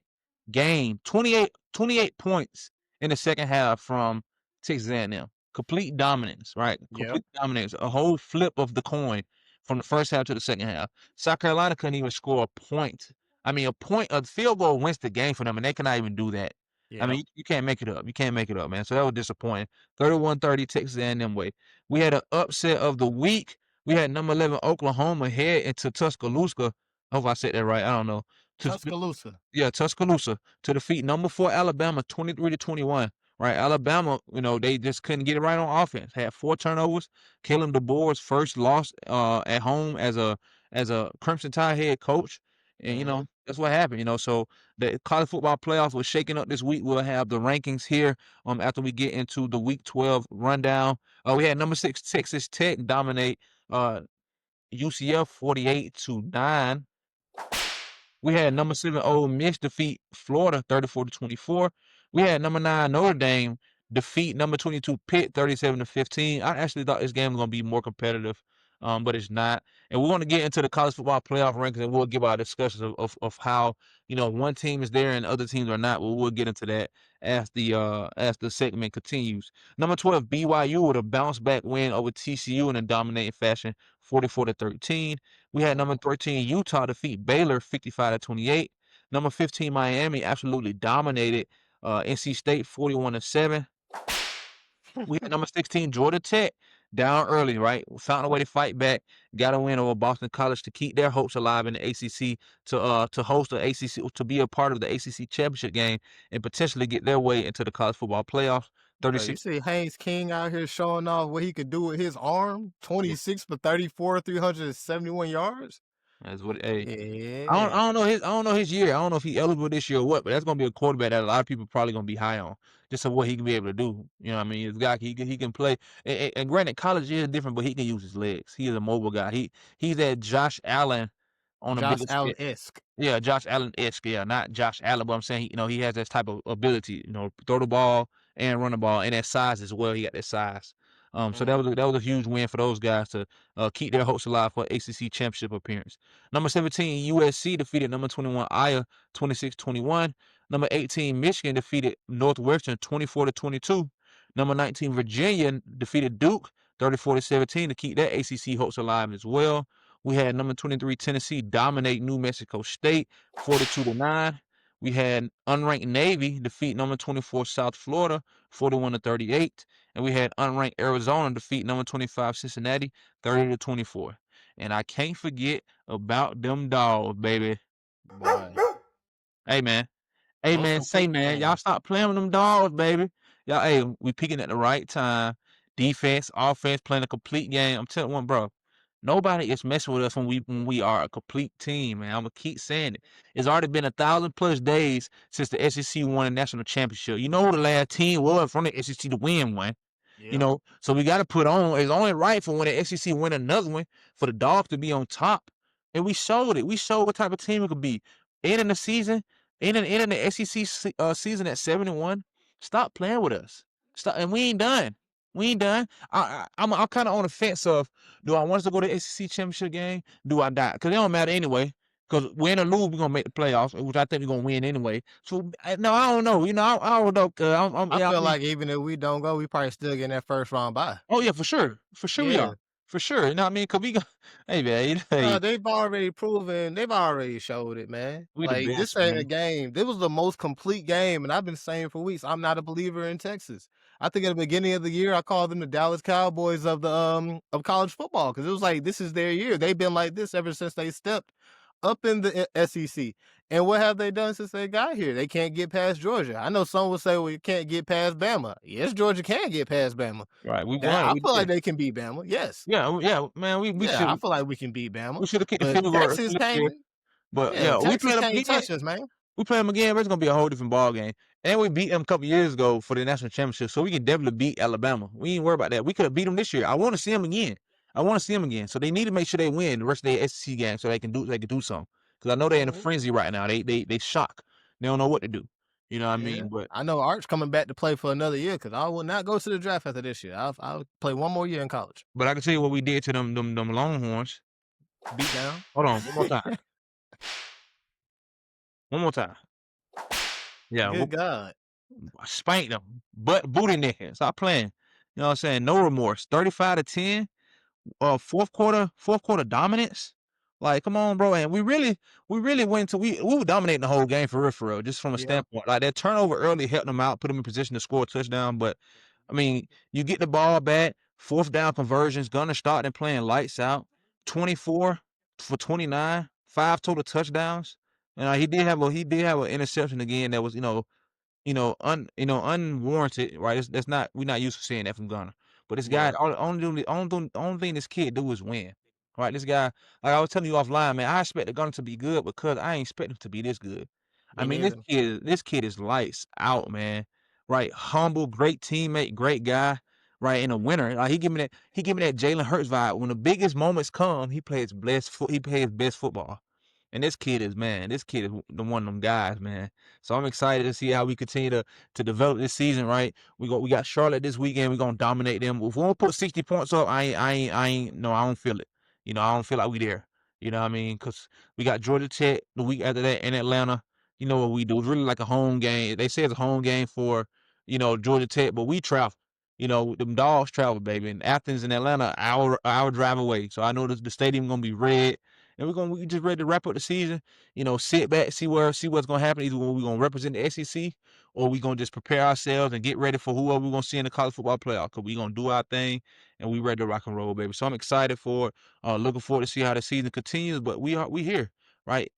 game, 28 points in the second half from Texas A&M. Complete dominance, right? Yep. Complete dominance, a whole flip of the coin from the first half to the second half. South Carolina couldn't even score a point. I mean, a field goal wins the game for them, and they cannot even do that. I Yep. mean, you can't make it up. You can't make it up, man. So that was disappointing. 31-30 Texas A&M way. We had an upset of the week. We had number 11 Oklahoma head into Tuscaloosa. I hope I said that right. I don't know. Tuscaloosa. Yeah, Tuscaloosa to defeat number 4 Alabama 23-21. Right, Alabama, they just couldn't get it right on offense. Had 4 turnovers. Kalen DeBoer's first loss at home as a Crimson Tide head coach, and Mm-hmm. that's what happened. So the college football playoffs was shaking up this week. We'll have the rankings here after we get into the Week 12 rundown. We had number 6 Texas Tech dominate UCF 48-9. We had number 7 Ole Miss defeat Florida 34-24. We had number 9 Notre Dame defeat number 22 Pitt 37-15. I actually thought this game was going to be more competitive, but it's not. And we're going to get into the college football playoff rankings, and we'll give our discussions of how one team is there and other teams are not. But we'll get into that as the segment continues. Number 12 BYU with a bounce back win over TCU in a dominating fashion, 44-13. We had number 13 Utah defeat Baylor 55-28. Number 15 Miami absolutely dominated NC State 41-7. We had number 16 Georgia Tech down early, right? Found a way to fight back, got a win over Boston College to keep their hopes alive in the ACC to host the ACC, to be a part of the ACC championship game and potentially get their way into the college football playoffs. Bro, you 36. see Haynes King out here showing off what he could do with his arm? Yeah, 26 for 34, 371 yards. that's what. Hey, I Yeah. don't know his year. I don't know if he's eligible this year or what, but that's gonna be a quarterback that a lot of people probably gonna be high on, just of what he can be able to do. You know what I mean? This guy he can play. And granted, college is different, but he can use his legs. He is a mobile guy. He's that Josh Allen on a Josh bigger scale. Allen-esque. Yeah, Josh Allen-esque. Yeah, not Josh Allen, but I'm saying he has this type of ability. Throw the ball and run the ball, and that size as well. He got that size. So that Mm. was a huge win for those guys to keep their hopes alive for ACC championship appearance. Number 17 USC defeated number 21 Iowa 26-21. Number 18 Michigan defeated Northwestern 24-22. Number 19 Virginia defeated Duke 34-17 to keep their ACC hopes alive as well. We had number 23 Tennessee dominate New Mexico State 42-9. We had unranked Navy defeat number 24 South Florida 41-38. And we had unranked Arizona defeat number 25 Cincinnati 30-24. And I can't forget about them dogs, baby. Boy. Hey man. Hey Most man, say complete man, y'all game. stop playing with them dogs, baby. Y'all, hey, we peaking at the right time. Defense, offense, playing a complete game. I'm telling one, bro. Nobody is messing with us when we are a complete team, man. I'm gonna keep saying it. It's already been 1,000+ days since the SEC won a national championship. You know who the last team was from the SEC to win one? Yeah. So we got to put on. It's only right for when the SEC win another one for the Dogs to be on top, and we showed it. We showed what type of team it could be. Ending the season, ending the SEC season at 7-1. Stop playing with us. Stop, and we ain't done. We ain't done. I'm kind of on the fence of, do I want us to go to the SEC championship game? Do I die? Because it don't matter anyway. Because win or lose, we're gonna make the playoffs, which I think we're gonna win anyway. So no, I don't know. I don't know. I Yeah, I feel mean, like even if we don't go, we probably still get that first round bye. oh yeah, for sure we Yeah. are, for sure. You know what I mean? Cause we got, hey man, hey, They've already proven, they've already showed it, man. we the Like, this best, ain't a man. game. This was the most complete game, and I've been saying for weeks, I'm not a believer in Texas. I think at the beginning of the year, I called them the Dallas Cowboys of college football because it was like, this is their year. They've been like this ever since they stepped up in the SEC. And what have they done since they got here? They can't get past Georgia. I know some will say, well, you can't get past Bama. Yes, Georgia can get past Bama. Right, we That won. I We feel like did. they can beat Bama. Yes. Yeah, yeah, man. We Yeah, I should feel like we can beat Bama. we should have kicked the But field goal Texas earlier this year. can't. But Yeah, yeah, we Texas played them can't again. touch us, man. We play them again. It's gonna be a whole different ball game. And we beat them a couple years ago for the national championship, so we can definitely beat Alabama. We ain't worried about that. We could have beat them this year. I want to see them again. I want to see them again. So they need to make sure they win the rest of their SEC game so they can do something. Because I know they're in a Mhm. frenzy right now. They shock. They don't know what to do. You know what I Yeah. mean? But I know Arch coming back to play for another year because I will not go to the draft after this year. I'll play one more year in college. I can tell you what we did to them Longhorns. Beat down. Hold on, one more time. One more time. Yeah, Good God. spanked them. But booty naked. Stop playing. You know what I'm saying? No remorse. 35-10. Fourth quarter dominance. Like, come on, bro. And we really went to we were dominating the whole game for real, just from a Yeah. standpoint. Like that turnover early helped them out, put them in position to score a touchdown. But I mean, you get the ball back, fourth down conversions, Gunner starting playing lights out, 24 for 29, 5 total touchdowns. And he did have an interception again that was, unwarranted, right? That's not we're not used to seeing that from Gunner. But this guy, Yeah. only thing this kid do is win. Right? This guy, like I was telling you offline, man, I expect the Gunner to be good because I ain't expect him to be this good. I Me mean, neither. this kid is lights out, man. Right? Humble, great teammate, great guy. Right? And a winner. Like he give me that Jalen Hurts vibe. When the biggest moments come, he plays best football. And this kid is the one of them guys, man. So I'm excited to see how we continue to develop this season, right? We got Charlotte this weekend. We're gonna dominate them. If we don't put 60 points up, no, I don't feel it. I don't feel like we there. You know what I mean? Because we got Georgia Tech the week after that in Atlanta. You know what we do? It's really like a home game. They say it's a home game for, Georgia Tech, but we travel. Them dogs travel, baby. And Athens and Atlanta, hour drive away. So I know the stadium gonna be red, and we just ready to wrap up the season. Sit back, see what's gonna happen. Either we're gonna represent the SEC, or we gonna just prepare ourselves and get ready for whoever we're gonna see in the college football playoff. Cause we gonna do our thing, and we ready to rock and roll, baby. So I'm excited for it. Looking forward to see how the season continues. But we here, right?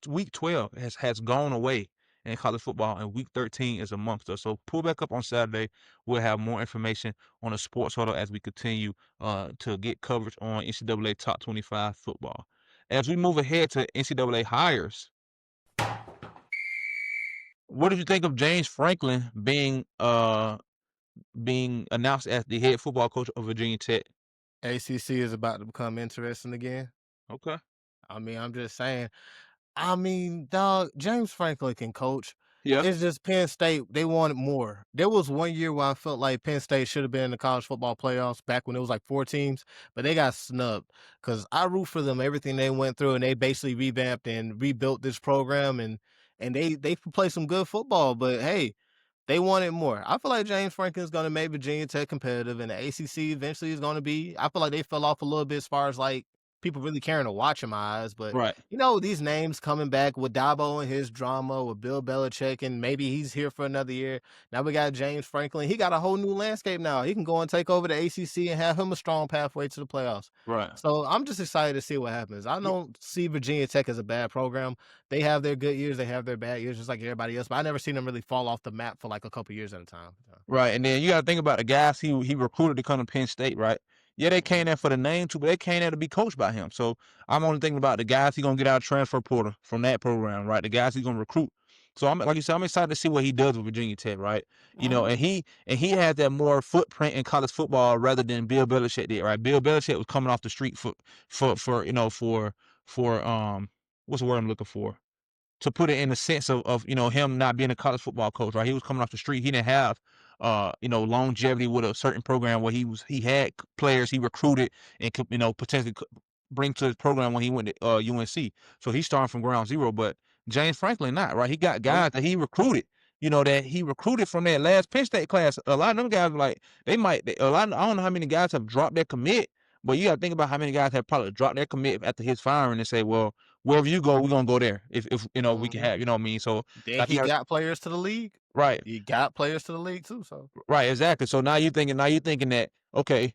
Week 12 has gone away in college football, and week 13 is amongst us. So pull back up on Saturday. We'll have more information on the sports huddle as we continue to get coverage on NCAA top 25 football. As we move ahead to NCAA hires, what did you think of James Franklin being announced as the head football coach of Virginia Tech? ACC is about to become interesting again. Okay. I mean, I'm just saying. I mean, dog, James Franklin can coach. Yeah. It's just Penn State, they wanted more. There was one year where I felt like Penn State should have been in the college football playoffs back when it was like 4 teams, but they got snubbed because I root for them, everything they went through, and they basically revamped and rebuilt this program, and they play some good football. But hey, they wanted more. I feel like James Franklin's going to make Virginia Tech competitive, and the ACC eventually is going to be. I feel like they fell off a little bit as far as like people really caring to watch in my eyes. But Right. these names coming back with Dabo and his drama with Bill Belichick, and maybe he's here for another year. Now we got James Franklin. He got a whole new landscape now. He can go and take over the ACC and have him a strong pathway to the playoffs. Right. So I'm just excited to see what happens. I don't see Virginia Tech as a bad program. They have their good years, they have their bad years, just like everybody else. But I never seen them really fall off the map for like a couple years at a time. Right. And then you got to think about the guys he recruited to come to Penn State, right? Yeah, they came there for the name too, but they came there to be coached by him. So I'm only thinking about the guys he's gonna get out of transfer portal from that program, right? The guys he's gonna recruit. So I'm like you said, I'm excited to see what he does with Virginia Tech, right? You know, Mhm. and he had that more footprint in college football rather than Bill Belichick did, right? Bill Belichick was coming off the street for you know for what's the word I'm looking for? To put it in the sense of you know him not being a college football coach, right? He was coming off the street. He didn't have you know longevity with a certain program where he had players he recruited and could you know potentially could bring to his program when he went to UNC. So he's starting from ground zero. But James Franklin not right. He got Nope. guys that he recruited. You know that he recruited from that last Penn State class. A lot of them guys like a lot. I don't know how many guys have dropped their commit, but you got to think about how many guys have probably dropped their commit after his firing and say, well, wherever you go, we're gonna go there. If you know we can Mhm. have, you know what I mean. So Then now you he got got players to the league. right, He got players to the league too, so right, exactly. So now you thinking that okay,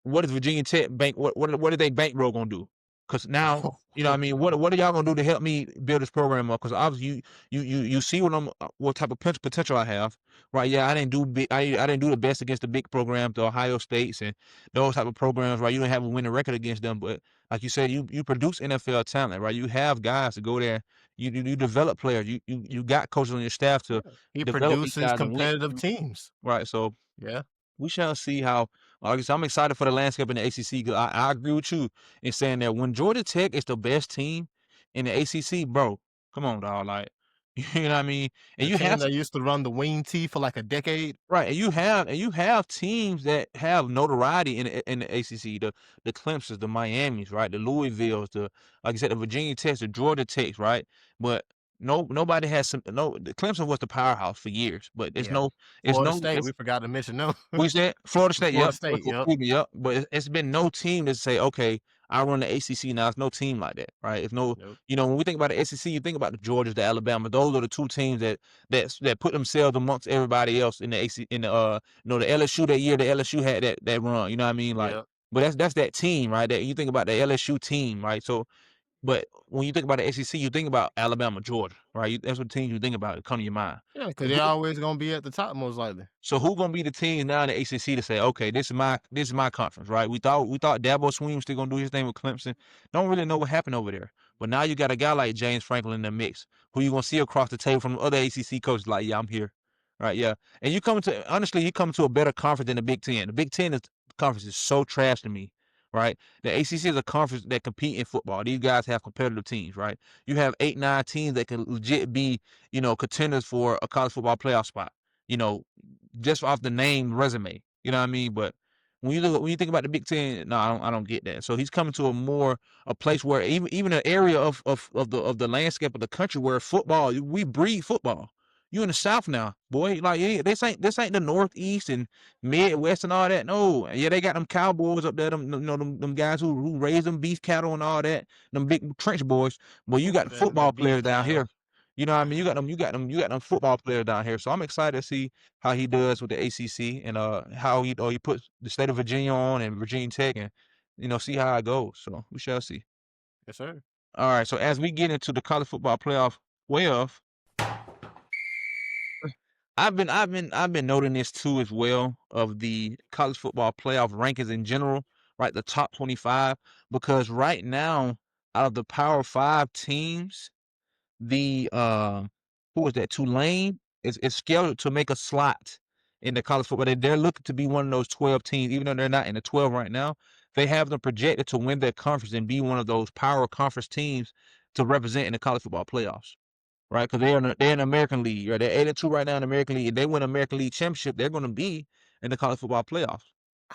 what is Virginia Tech bank? What are they bankroll gonna do? Because now you know what I mean. What are y'all gonna do to help me build this program up? Because obviously you see what type of potential I have, right? Yeah, I didn't do big. I didn't do the best against the big programs, the Ohio States and those type of programs, right? You don't have a winning record against them, but like you said, you produce NFL talent, right? You have guys to go there. You develop players. You got coaches on your staff to yeah. He develop these produces guys and win, competitive teams. right? So Yeah. we shall see how. Like I said, I'm excited for the landscape in the ACC. 'Cause I agree with you in saying that when Georgia Tech is the best team in the ACC, bro, come on, dog. Like, you know what I mean? And The you team have that used to run the wing T for like a decade. right, and you have teams that have notoriety in the ACC, the Clemsons, the Miamis, right, the Louisvilles, the like I said, the Virginia Techs, the Georgia Techs, right. But nobody has some no. The Clemson was the powerhouse for years, but Yeah. it's Florida no, State, we forgot to mention them. we said Florida State, Florida yep. State, yep. Excuse me, yep. But it's been no team to say, okay, I run the ACC now. It's no team like that, right? It's no, Nope. you know, when we think about the SEC, you think about the Georgias, the Alabama. Those are the two teams that put themselves amongst everybody else in the AC in the you know the LSU that year. The LSU had that run. You know what I mean? Like, Yep. but that's that team, right? That you think about the LSU team, right? So, but when you think about the SEC, you think about Alabama, Georgia, right? That's what teams you think about. It come to your mind. Yeah, because they're always gonna be at the top most likely. So who gonna be the team now in the ACC to say, okay, this is my conference, right? We thought Dabo Swinney was still gonna do his thing with Clemson. Don't really know what happened over there. But now you got a guy like James Franklin in the mix, who you gonna see across the table from other ACC coaches. Like, yeah, I'm here, right? Yeah, and you come to a better conference than the Big Ten. The Big Ten conference is so trash to me, right? The ACC is a conference that compete in football. These guys have competitive teams, right? You have 8, 9 teams that can legit be, you know, contenders for a college football playoff spot. You know, just off the name resume. You know what I mean? But when you think about the Big Ten, no, I don't get that. So he's coming to a place where even an area of the landscape of the country where football we breed football. You in the South now, boy. Like yeah, this ain't the Northeast and Midwest and all that. No, yeah, they got them cowboys up there. Them you know them guys who raise them beef cattle and all that. Them big trench boys. But you got the football That beef players down cattle. here. You know what I mean? You got them football players down here. So I'm excited to see how he does with the ACC and how he puts the state of Virginia on and Virginia Tech and you know see how it goes. So we shall see. Yes, sir. All right. So as we get into the college football playoff 12, I've been noting this too as well of the college football playoff rankings in general, right? The top 25 because right now out of the Power 5 teams the who was that? Tulane is scheduled to make a slot in the college football. They're looking to be one of those 12 teams, even though they're not in the 12 right now. They have them projected to win their conference and be one of those power conference teams to represent in the college football playoffs, right? Because they're in the American League, right? They're 8-2 right now in the American League. If they win American League championship, they're going to be in the college football playoffs,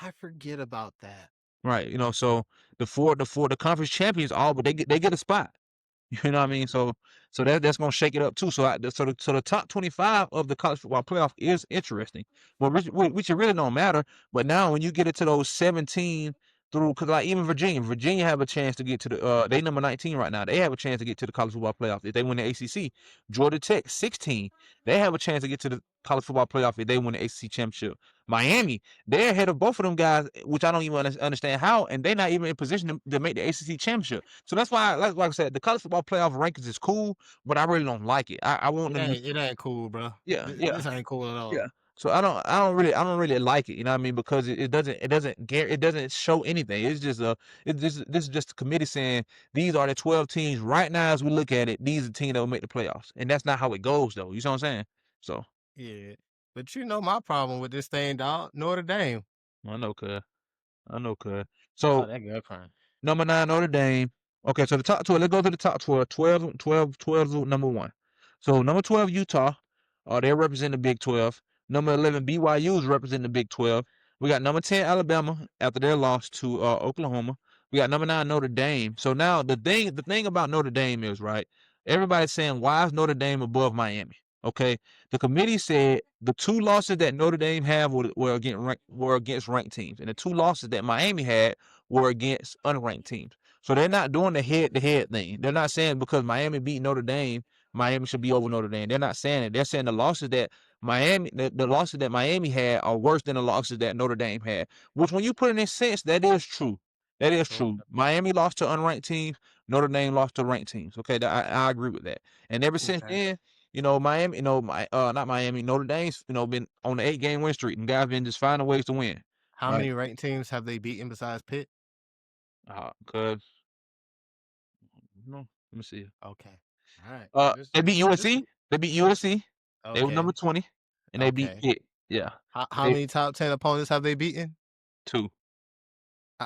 I forget about that. right? You know, so the conference champions all, but they get a spot. You know what I mean? So that's gonna shake it up too. So the top 25 of the college football playoff is interesting, but which it really don't matter. But now when you get into those 17 through, because like even Virginia have a chance to get to the they number 19 right now. They have a chance to get to the college football playoff if they win the ACC. Georgia Tech 16, they have a chance to get to the college football playoff if they win the ACC championship. Miami, they're ahead of both of them guys, which I don't even understand how, and they're not even in position to make the ACC championship. So that's why, like I said, the college football playoff rankings is cool, but I really don't like it. I want them. It ain't cool, bro. Yeah, yeah, This ain't cool at yeah. all. So I don't really like it. You know what I mean? Because it doesn't show anything. It's just this is just the committee saying these are the 12 teams right now as we look at it. These are the teams that will make the playoffs, and that's not how it goes though. You see what I'm saying? So Yeah. But you know my problem with this thing, dog. Notre Dame. I know, cuz I know, cuz. Oh, So that good crying. number 9, Notre Dame. Okay, so the top 12, let's go to the top 12. 12 is number 1. So number 12, Utah. They represent the Big 12. Number 11, BYU is representing the Big 12. We got number 10, Alabama, after their loss to Oklahoma. We got number 9, Notre Dame. So now the thing about Notre Dame is, right, everybody's saying, why is Notre Dame above Miami? Okay, the committee said the 2 losses that Notre Dame have were against ranked teams, and the 2 losses that Miami had were against unranked teams. So they're not doing the head-to-head thing. They're not saying because Miami beat Notre Dame, Miami should be over Notre Dame. They're not saying it. They're saying the losses that Miami had are worse than the losses that Notre Dame had. Which, when you put it in sense, that is true. That is true. Okay. Miami lost to unranked teams. Notre Dame lost to ranked teams. Okay, I agree with that. And ever since Okay. then, Miami, not Miami, Notre Dame's, been on the 8-game win streak, and guys been just finding ways to win. How Right. many ranked teams have they beaten besides Pitt? Cause no, let me see. Okay. All right. They beat Just USC. They beat USC. They were number okay. 20, and they beat Okay. Pitt. Yeah, How they many top 10 opponents have they beaten? 2.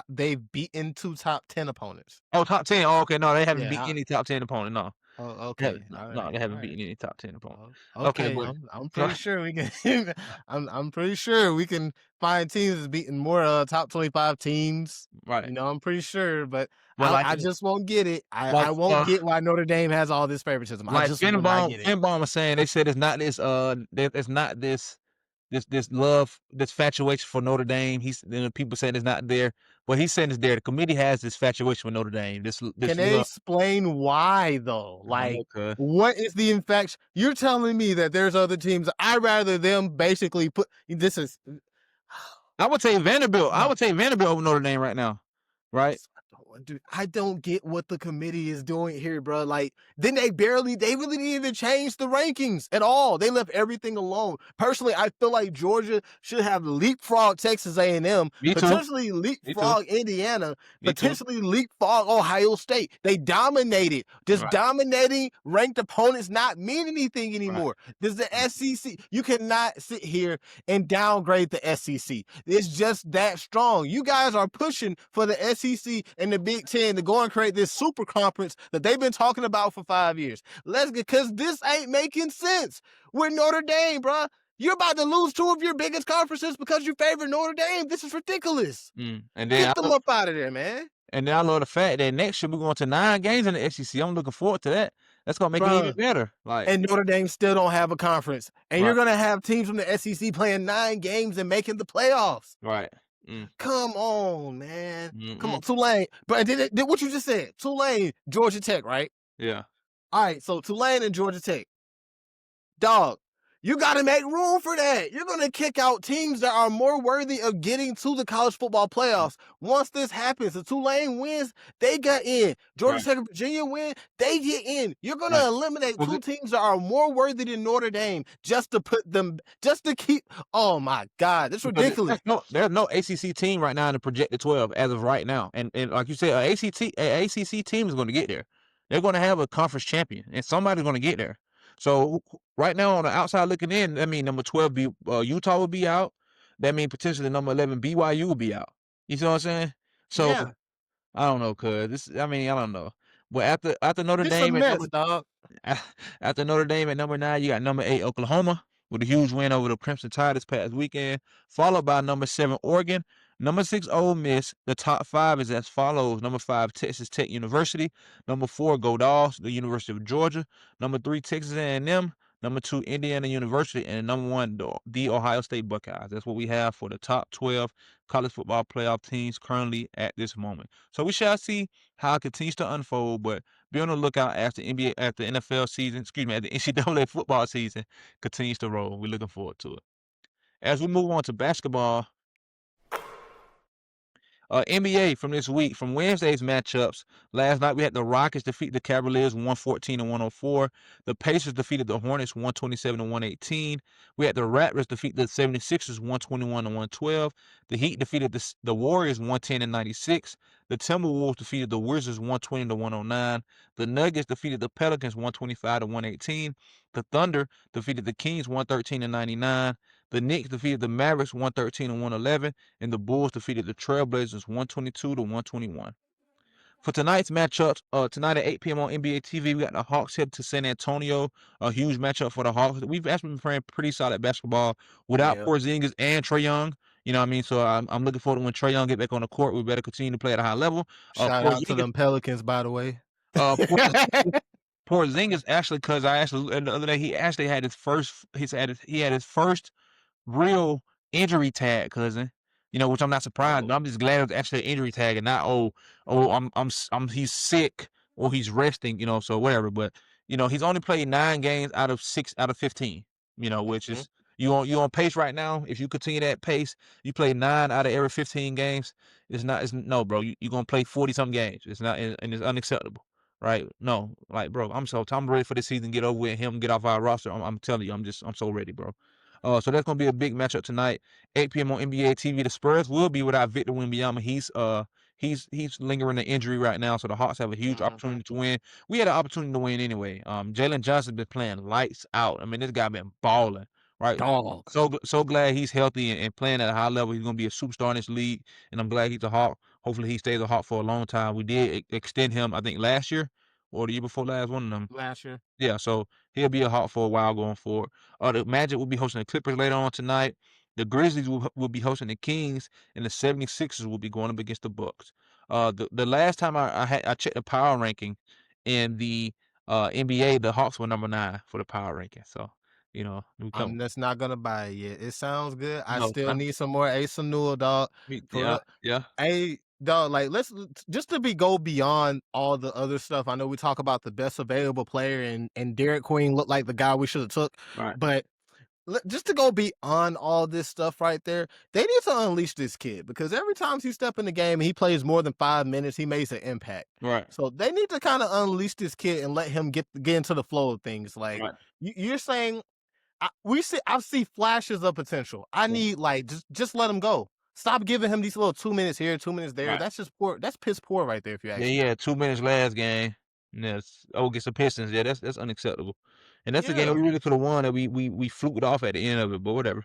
They've beaten 2 top 10 opponents. Oh, top 10. Oh, okay. No, they haven't Yeah. beat any top 10 opponent. No, Oh, they okay. All no, right. they All haven't right. beaten any top 10 opponent. Oh, Okay, okay. but I'm so pretty sure we can. I'm pretty sure we can find teams that's beating more top 25 teams. right, You know, I'm pretty sure, but but I just won't get it. like I won't get why Notre Dame has all this favoritism. I like just will not get it. Finbaum was saying, they said it's not this it's not this love, this infatuation for Notre Dame. People saying it's not there, but he's saying it's there. The committee has this infatuation for Notre Dame. This Can they love. explain why though? I don't Like, know, cuz. what is the infection? You're telling me that there's other teams. I'd rather them basically put this is I would take Vanderbilt. I would take Vanderbilt over Notre Dame right now. Right? Dude, I don't get what the committee is doing here, bro. Like, then they really didn't even change the rankings at all. They left everything alone. Personally, I feel like Georgia should have leapfrog Texas A&M, Me too. potentially Me too. leapfrog Indiana, Me too. potentially leapfrog Ohio State. They dominated. Just Right. dominating ranked opponents not mean anything Right. anymore. This is the SEC. You cannot sit here and downgrade the SEC. It's just that strong. You guys are pushing for the SEC and the Big Ten to go and create this super conference that they've been talking about for 5 years. Let's get, because this ain't making sense with Notre Dame, bro. You're about to lose 2 of your biggest conferences because you favor Notre Dame. This is ridiculous. And Get them up out of there, man. I love the fact that next year we're going to 9 games in the SEC. I'm looking forward to that. That's gonna make it even Bro. better. Like, And Notre Dame still don't have a conference. And you're right, going to have teams from the SEC playing 9 games and making the playoffs. right. Mm, Come on, man. Come on, mm-mm. Tulane. But did what you just said? Tulane, Georgia Tech, right? Yeah. All right, so Tulane and Georgia Tech. Dog, you got to make room for that. You're going to kick out teams that are more worthy of getting to the college football playoffs. Once this happens, the Tulane wins, they got in. Georgia Right. Tech and Virginia win, they get in. You're going to Right. eliminate Was 2 it? teams that are more worthy than Notre Dame just to put them, just to keep. Oh my God, that's Because ridiculous. there's no ACC team right now in the projected 12 as of right now, and like you said, a ACC team is going to get there. They're going to have a conference champion, and somebody's going to get there. So right now, on the outside looking in, that means number 12 Utah will be out. That means potentially number 11 BYU will be out. You see what I'm saying? So Yeah, I don't know, cuz I don't know. But after Notre it's a Dame at mess, dog. after Notre Dame at number 9, you got number 8 Oklahoma with a huge win over the Crimson Tide this past weekend, followed by number 7 Oregon, number 6 Ole Miss. The top 5 is as follows: number 5 Texas Tech University, number 4 Go Dogs, the University of Georgia, number 3 Texas A&M, number 2 Indiana University, and number 1 the Ohio State Buckeyes. That's what we have for the top 12 college football playoff teams currently at this moment. So we shall see how it continues to unfold, but be on the lookout as the NBA, as the NFL season, excuse me, as the NCAA football season continues to roll. We're looking forward to it. As we move on to basketball, NBA from this week, from Wednesday's matchups. Last night we had the Rockets defeat the Cavaliers 114 to 104. The Pacers defeated the Hornets 127 to 118. We had the Raptors defeat the 76ers 121 to 112. The Heat defeated the Warriors 110 to 96. The Timberwolves defeated the Wizards 120 to 109. The Nuggets defeated the Pelicans 125 to 118. The Thunder defeated the Kings 113 to 99. The Knicks defeated the Mavericks 113 to 111, and the Bulls defeated the Trailblazers 122 to 121. For tonight's matchups, tonight at 8 p.m. on NBA TV, we got the Hawks head to San Antonio. A huge matchup for the Hawks. We've actually been playing pretty solid basketball without Yeah. Porzingis and Trae Young. You know what I mean? So I'm looking forward to when Trae Young get back on the court. We better continue to play at a high level. Shout out to Porzingis, them Pelicans, by the way. uh, Porzingis actually, because I actually the other day he actually had his first. He had his first real injury tag, cousin. You know, which I'm not surprised, Oh. but I'm just glad it was actually an injury tag and not he's sick or he's resting. You know, so whatever. But you know, he's only played 9 games out of 15. You know, which Mhm. is you on pace right now. If you continue that pace, you play 9 out of every 15 games. It's no, bro. You're gonna play 40 some games. It's not, and it's unacceptable. Right? No, like, bro, I'm ready for this season. Get over with him. Get off our roster. I'm telling you, I'm so ready, bro. So that's gonna be a big matchup tonight, 8 p.m. on NBA TV. The Spurs will be without Victor Wembanyama. He's lingering the injury right now, so the Hawks have a huge Mhm. opportunity to win. We had an opportunity to win anyway. Jalen Johnson been playing lights out. I mean, this guy been balling, right? Dog. So glad he's healthy and playing at a high level. He's gonna be a superstar in this league, and I'm glad he's a Hawk. Hopefully, he stays a Hawk for a long time. We did extend him, I think, last year or the year before last, one of them. Last year. Yeah, so he'll be a Hawk for a while going forward. The Magic will be hosting the Clippers later on tonight. The Grizzlies will be hosting the Kings, and the 76ers will be going up against the Bucks. The last time I checked the power ranking in the NBA, the Hawks were number 9 for the power ranking. So, you know, we come I'm just not gonna buy it yet. It sounds good. I no, still need some more Ace Newell, dog. For yeah, real. yeah, Hey, dog, like let's just to be go beyond all the other stuff. I know we talk about the best available player and Derek Queen looked like the guy we should have took, right, but just to go beyond all this stuff right there, they need to unleash this kid because every time he step in the game and he plays more than 5 minutes, he makes an impact. right, So they need to kind of unleash this kid and let him get into the flow of things. Like right. you're saying, I see flashes of potential. I Yeah, need like just let him go. Stop giving him these little 2 minutes here, 2 minutes there. right. That's just poor. That's piss poor right there, if you Yeah, ask he me. had 2 minutes last game. Yes. Oh, against the Pistons. Yeah, that's unacceptable. And that's the game Yeah. we really could have won that we fluked off at the end of it, but whatever.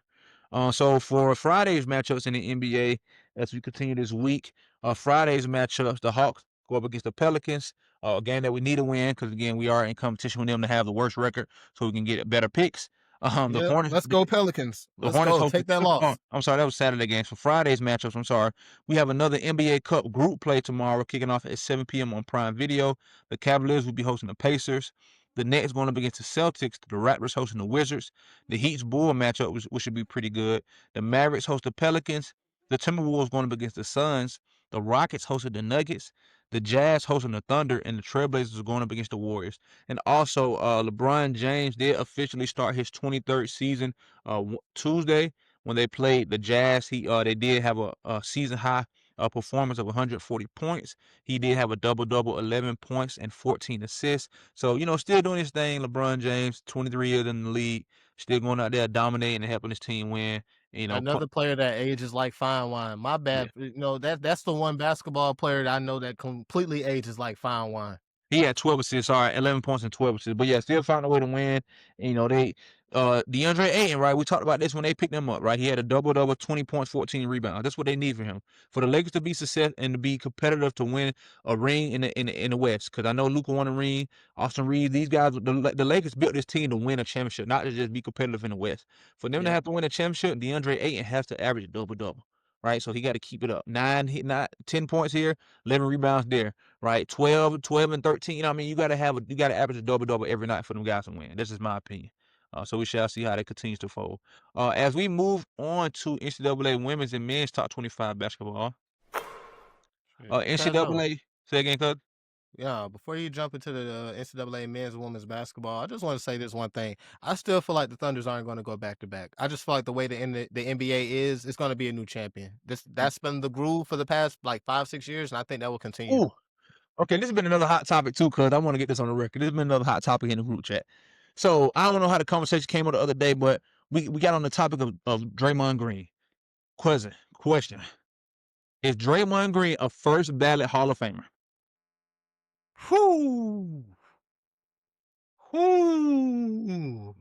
So for Friday's matchups in the NBA, as we continue this week, Friday's matchups, the Hawks go up against the Pelicans. A game that we need to win because again we are in competition with them to have the worst record, so we can get better picks. The Yep. Hornets, Let's go Pelicans. the Let's Hornets go. host the Take that Clippers. Oh, loss. I'm sorry, that was Saturday games. For Friday's matchups, I'm sorry. We have another NBA Cup group play tomorrow, kicking off at 7 p.m. on Prime Video. The Cavaliers will be hosting the Pacers. The Nets going up against the Celtics. The Raptors hosting the Wizards. The Heat's Bull matchup, which should be pretty good. The Mavericks host the Pelicans. The Timberwolves going up against the Suns. The Rockets hosting the Nuggets. The Jazz hosting the Thunder, and the Trailblazers are going up against the Warriors. And also, LeBron James did officially start his 23rd season Tuesday when they played the Jazz. They did have a season high performance of 140 points. He did have a double double, 11 points and 14 assists. So you know, still doing his thing. LeBron James, 23 years in the league, still going out there dominating and helping his team win. You know, Another player that ages like fine wine. My yeah. bad. That's the one basketball player that I know that completely ages like fine wine. He had 12 assists, sorry, 11 points and 12 assists. But yeah, still found a way to win. And, you know, DeAndre Ayton, right? We talked about this when they picked him up, right? He had a double double, 20 points, 14 rebounds. That's what they need for him. For the Lakers to be success and to be competitive to win a ring in the West. Because I know Luka won a ring, Austin Reeves, these guys, the Lakers built this team to win a championship, not to just be competitive in the West. For them to Yep. have to win a championship, DeAndre Ayton has to average a double double. Right, so he got to keep it up. 10 points here, 11 rebounds there. Right, 12 and 13. You know what I mean, you got to average a double double every night for them guys to win. This is my opinion. So we shall see how that continues to fold. As we move on to NCAA women's and men's top 25 basketball. Shit. Pass on. NCAA, say again, cuz. Yeah, before you jump into the NCAA men's and women's basketball, I just want to say this one thing. I still feel like the Thunders aren't going to go back to back. I just feel like the way the NBA is, it's going to be a new champion. That's been the groove for the past like 5-6 years, and I think that will continue. Ooh, okay, this has been another hot topic too, cuz I want to get this on the record. This has been another hot topic in the group chat. So I don't know how the conversation came up the other day, but we got on the topic of Draymond Green. Question. Is Draymond Green a first ballot Hall of Famer? Whoo, whoo,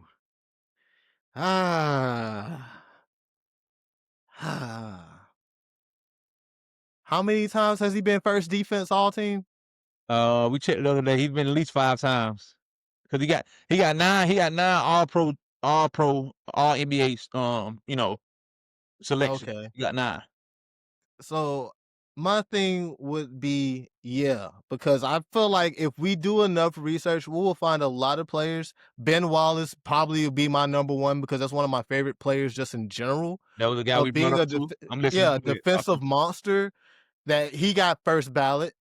ah, ah. How many times has he been first defense all team? We checked the other day. He's been at least 5 times. Cause he got nine all NBA selections. Okay. He got 9. So my thing would be yeah, because I feel like if we do enough research, we will find a lot of players. Ben Wallace probably would be my number one because that's one of my favorite players just in general. That was the guy we Of brought being up a too. I'm listening. Go ahead. defensive monster that he got first ballot.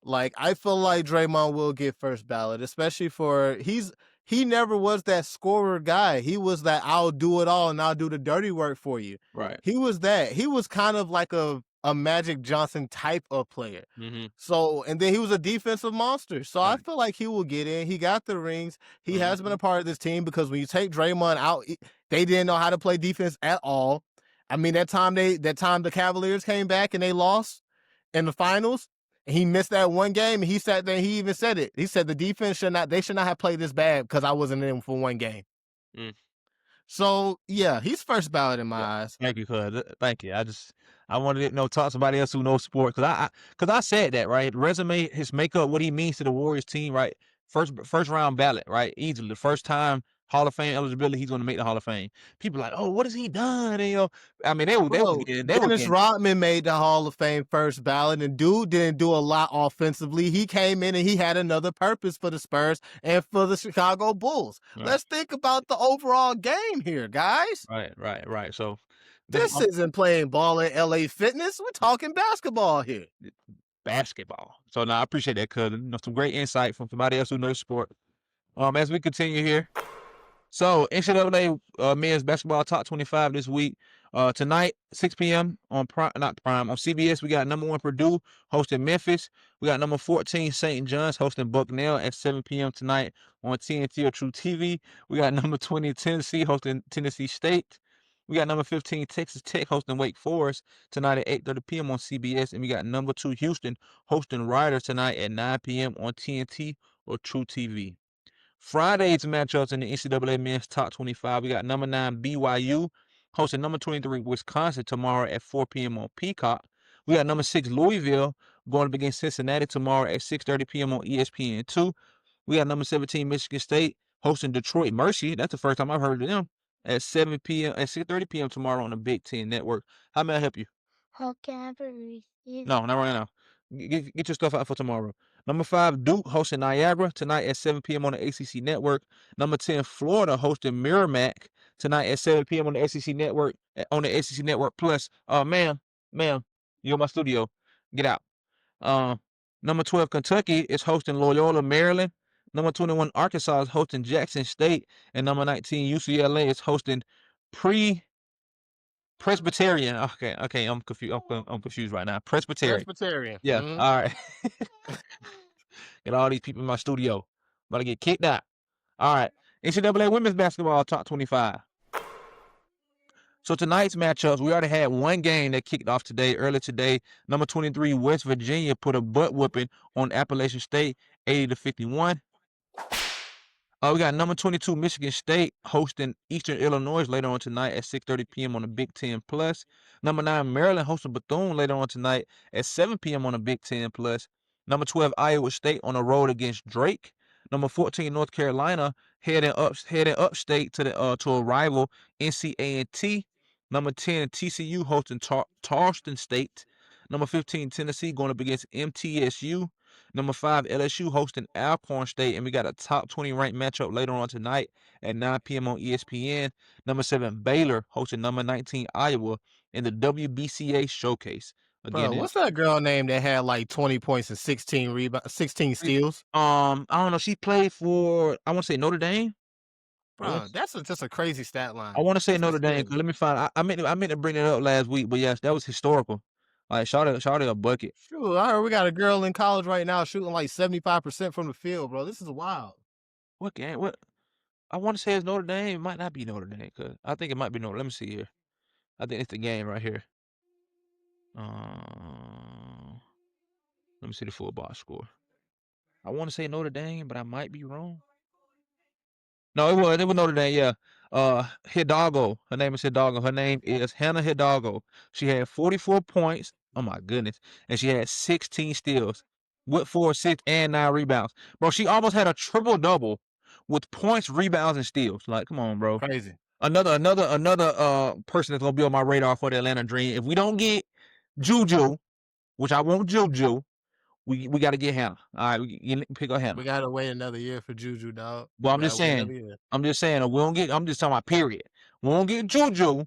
Like I feel like Draymond will get first ballot, especially for he never was that scorer guy. He was that I'll do it all and I'll do the dirty work for you. Right. He was that. He was kind of like a Magic Johnson type of player. Mm-hmm. So and then he was a defensive monster. So I Right. feel like he will get in. He got the rings. He has been a part of this team because when you take Draymond out, they didn't know how to play defense at all. I mean that time the Cavaliers came back and they lost in the finals. He missed that one game, and he sat there. He even said it. He said the defense should not have played this bad because I wasn't in for one game. Mm. So yeah, he's first ballot in my Yeah. eyes. Thank you, cuz. Thank you. I wanted to talk to somebody else who knows sport because I said that right. Resume, his makeup, what he means to the Warriors team, right? First round ballot, right? Easily the first time Hall of Fame eligibility, he's going to make the Hall of Fame. People are like, oh, what has he done? And, I mean, they was Bro, getting Dennis Rodman made the Hall of Fame first ballot, and dude didn't do a lot offensively. He came in and he had another purpose for the Spurs and for the Chicago Bulls. right, Let's think about the overall game here, guys. right. So This isn't playing ball at LA Fitness. We're talking basketball here. basketball. So now I appreciate that, cuz some great insight from somebody else who knows sport. As we continue here. So NCAA men's basketball top 25 this week. Tonight, 6 p.m. on on CBS, we got number 1 Purdue hosting Memphis. We got number 14 St. John's hosting Bucknell at 7 p.m. tonight on TNT or True TV. We got number 20 Tennessee hosting Tennessee State. We got number 15 Texas Tech hosting Wake Forest tonight at 8:30 p.m. on CBS, and we got number 2 Houston hosting Riders tonight at 9 p.m. on TNT or True TV. Friday's matchups in the NCAA men's top 25. We got number 9 BYU hosting number 23 Wisconsin tomorrow at 4 p.m. on Peacock. We got number 6 Louisville going up against Cincinnati tomorrow at 6:30 p.m. on ESPN2. We got number 17 Michigan State hosting Detroit Mercy. That's the first time I've heard of them at 7 p.m. at 6:30 p.m. tomorrow on the Big Ten Network. How may I help you? How can I receive? No, not right now. Get your stuff out for tomorrow. Number 5, Duke hosting Niagara tonight at 7 p.m. on the ACC Network. Number 10, Florida hosting Merrimack tonight at 7 p.m. on the ACC Network. On the ACC Network Plus. Ma'am, you're in my studio. Get out. Number 12, Kentucky is hosting Loyola, Maryland. Number 21, Arkansas is hosting Jackson State, and number 19, UCLA is hosting Presbyterian. Okay, I'm confused. I'm confused right now. Presbyterian. Presbyterian. Yeah. All right. Get all these people in my studio. About to get kicked out. All right. NCAA women's basketball top 25. So tonight's matchups, we already had one game that kicked off early today. Number 23, West Virginia put a butt whooping on Appalachian State, 80-51. We got number 22 Michigan State hosting Eastern Illinois later on tonight at 6:30 p.m. on the Big Ten Plus. Number 9 Maryland hosting Bethune later on tonight at 7 p.m. on the Big Ten Plus. Number 12 Iowa State on the road against Drake. Number 14 North Carolina heading upstate to a rival NCAA. Number 10 TCU hosting Charleston State. Number 15 Tennessee going up against MTSU. Number 5, LSU hosting Alcorn State, and we got a top 20 ranked matchup later on tonight at 9 p.m. on ESPN. Number 7, Baylor hosting number 19, Iowa in the WBCA Showcase. Bro, Again, what's that girl name that had like 20 points and 16 steals? I don't know. She played for I want to say Notre Dame. I want Bro, that's just a crazy stat I line. want to say That's Notre just Dame. scary. 'Cause let me find. I meant to bring it up last week, but yes, that was historical. Like shot a bucket. Shoot, I heard we got a girl in college right now shooting like 75% from the field, bro. This is wild. What game? What I want to say it's Notre Dame. It might not be Notre Dame. Cause I think it might be Notre. Let me see here. I think it's the game right here. Let me see the full box score. I want to say Notre Dame, but I might be wrong. No, it was Notre Dame, yeah. Hidalgo. Her name is Hidalgo. Her name is Hannah Hidalgo. She had 44 points. Oh my goodness. And she had 16 steals with 4 assists and 9 rebounds. Bro, she almost had a triple double with points, rebounds, and steals. Like, come on, bro. Crazy. Another person that's gonna be on my radar for the Atlanta Dream. If we don't get Juju, which I want Juju, we got to get Hannah. All right, you pick up Hannah. We gotta wait another year for Juju, dog. Well, We gotta wait another year. I'm just saying, we don't get. I'm just talking about period. We won't get Juju.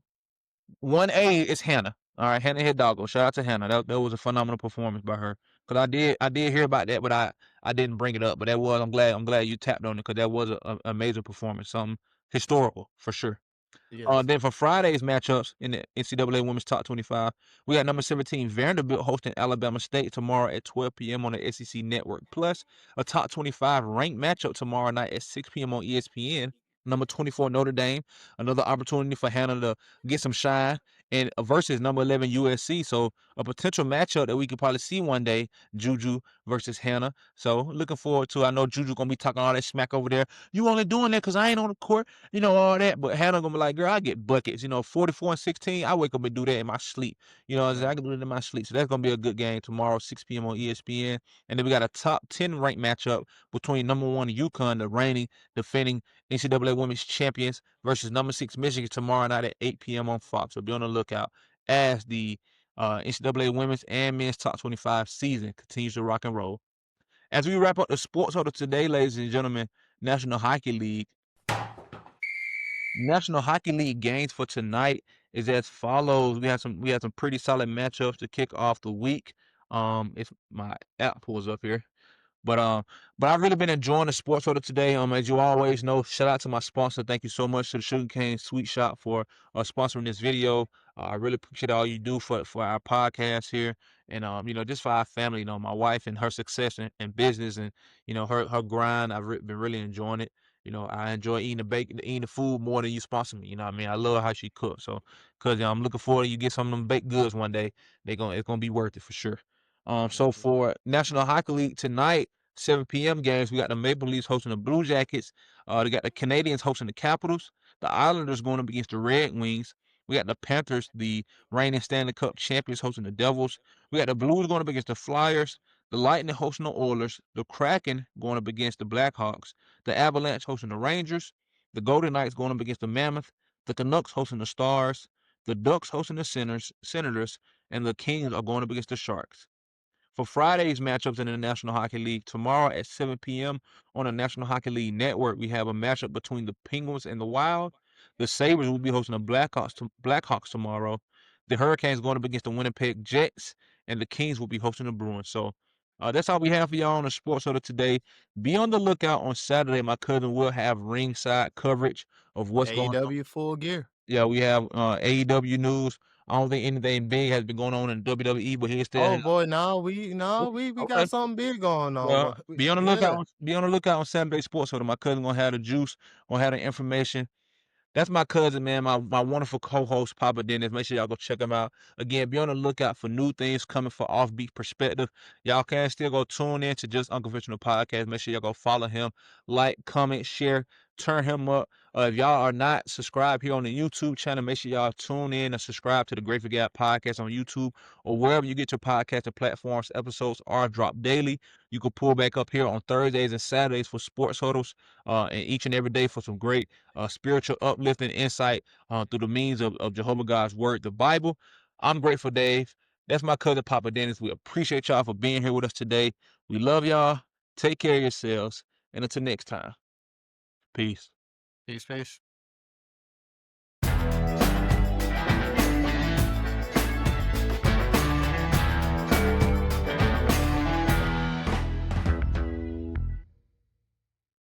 1A is Hannah. All right, Hannah Hidalgo. Shout out to Hannah. That was a phenomenal performance by her. Cause I did hear about that, but I didn't bring it up. But that was I'm glad you tapped on it because that was a major performance, something historical for sure. Yes. Then for Friday's matchups in the NCAA Women's Top 25, we got number 17 Vanderbilt hosting Alabama State tomorrow at 12 p.m. on the SEC Network. Plus, a top 25 ranked matchup tomorrow night at 6 p.m. on ESPN. Number 24 Notre Dame, another opportunity for Hannah to get some shine, and versus number 11 USC. So a potential matchup that we could probably see one day, Juju versus Hannah. So looking forward to. I know Juju gonna be talking all that smack over there. You only doing that because I ain't on the court, all that. But Hannah gonna be like, girl, I get buckets. 44 and 16. I wake up and do that in my sleep. I can do it in my sleep. So that's gonna be a good game tomorrow, 6 p.m. on ESPN. And then we got a top 10 ranked matchup between number 1 UConn, the reigning, defending NCAA Women's Champions, versus number 6 Michigan tomorrow night at 8 p.m. on Fox. So be on the lookout as the NCAA Women's and Men's Top 25 season continues to rock and roll. As we wrap up the sports huddle today, ladies and gentlemen, National Hockey League games for tonight is as follows. We had some pretty solid matchups to kick off the week. If my app pulls up here. But I've really been enjoying the sports order today. As you always know, shout out to my sponsor. Thank you so much to the Sugarcane Sweet Shop for sponsoring this video. I really appreciate all you do for our podcast here, and just for our family. My wife and her success in business, and her grind. Been really enjoying it. I enjoy eating the food more than you sponsor me. What I mean, I love how she cooks. So, cause I'm looking forward to you get some of them baked goods one day. It's gonna be worth it for sure. So for National Hockey League tonight, 7 p.m. games, we got the Maple Leafs hosting the Blue Jackets. They got the Canadians hosting the Capitals. The Islanders going up against the Red Wings. We got the Panthers, the reigning Stanley Cup champions, hosting the Devils. We got the Blues going up against the Flyers. The Lightning hosting the Oilers. The Kraken going up against the Blackhawks. The Avalanche hosting the Rangers. The Golden Knights going up against the Mammoth. The Canucks hosting the Stars. The Ducks hosting the Senators. And the Kings are going up against the Sharks. For Friday's matchups in the National Hockey League, tomorrow at 7 p.m. on the National Hockey League Network, we have a matchup between the Penguins and the Wild. The Sabres will be hosting the Blackhawks tomorrow. The Hurricanes going up against the Winnipeg Jets, and the Kings will be hosting the Bruins. So that's all we have for y'all on the Sports Huddle today. Be on the lookout on Saturday. My cousin will have ringside coverage of what's going on. AEW full gear. Yeah, we have AEW news. I don't think anything big has been going on in WWE, but he'll still Oh have. boy, we Okay. got something big going on. Well, But be on the yeah. lookout. Be on the lookout on Saturday Sports Huddle. My cousin gonna have the juice, gonna have the information. That's my cousin, man. My wonderful co-host, Papa Dennis. Make sure y'all go check him out. Again, be on the lookout for new things coming for Offbeat Perspective. Y'all can still go tune in to Just Unconventional Podcast. Make sure y'all go follow him, like, comment, share, turn him up. If y'all are not subscribed here on the YouTube channel, make sure y'all tune in and subscribe to the Grateful Gab Podcast on YouTube or wherever you get your podcast and platforms. Episodes are dropped daily. You can pull back up here on Thursdays and Saturdays for sports huddles, and each and every day for some great spiritual uplifting insight through the means of Jehovah God's word, the Bible. I'm Grateful Dave. That's my cousin, Papa Dennis. We appreciate y'all for being here with us today. We love y'all. Take care of yourselves. And until next time, peace. Peace, peace.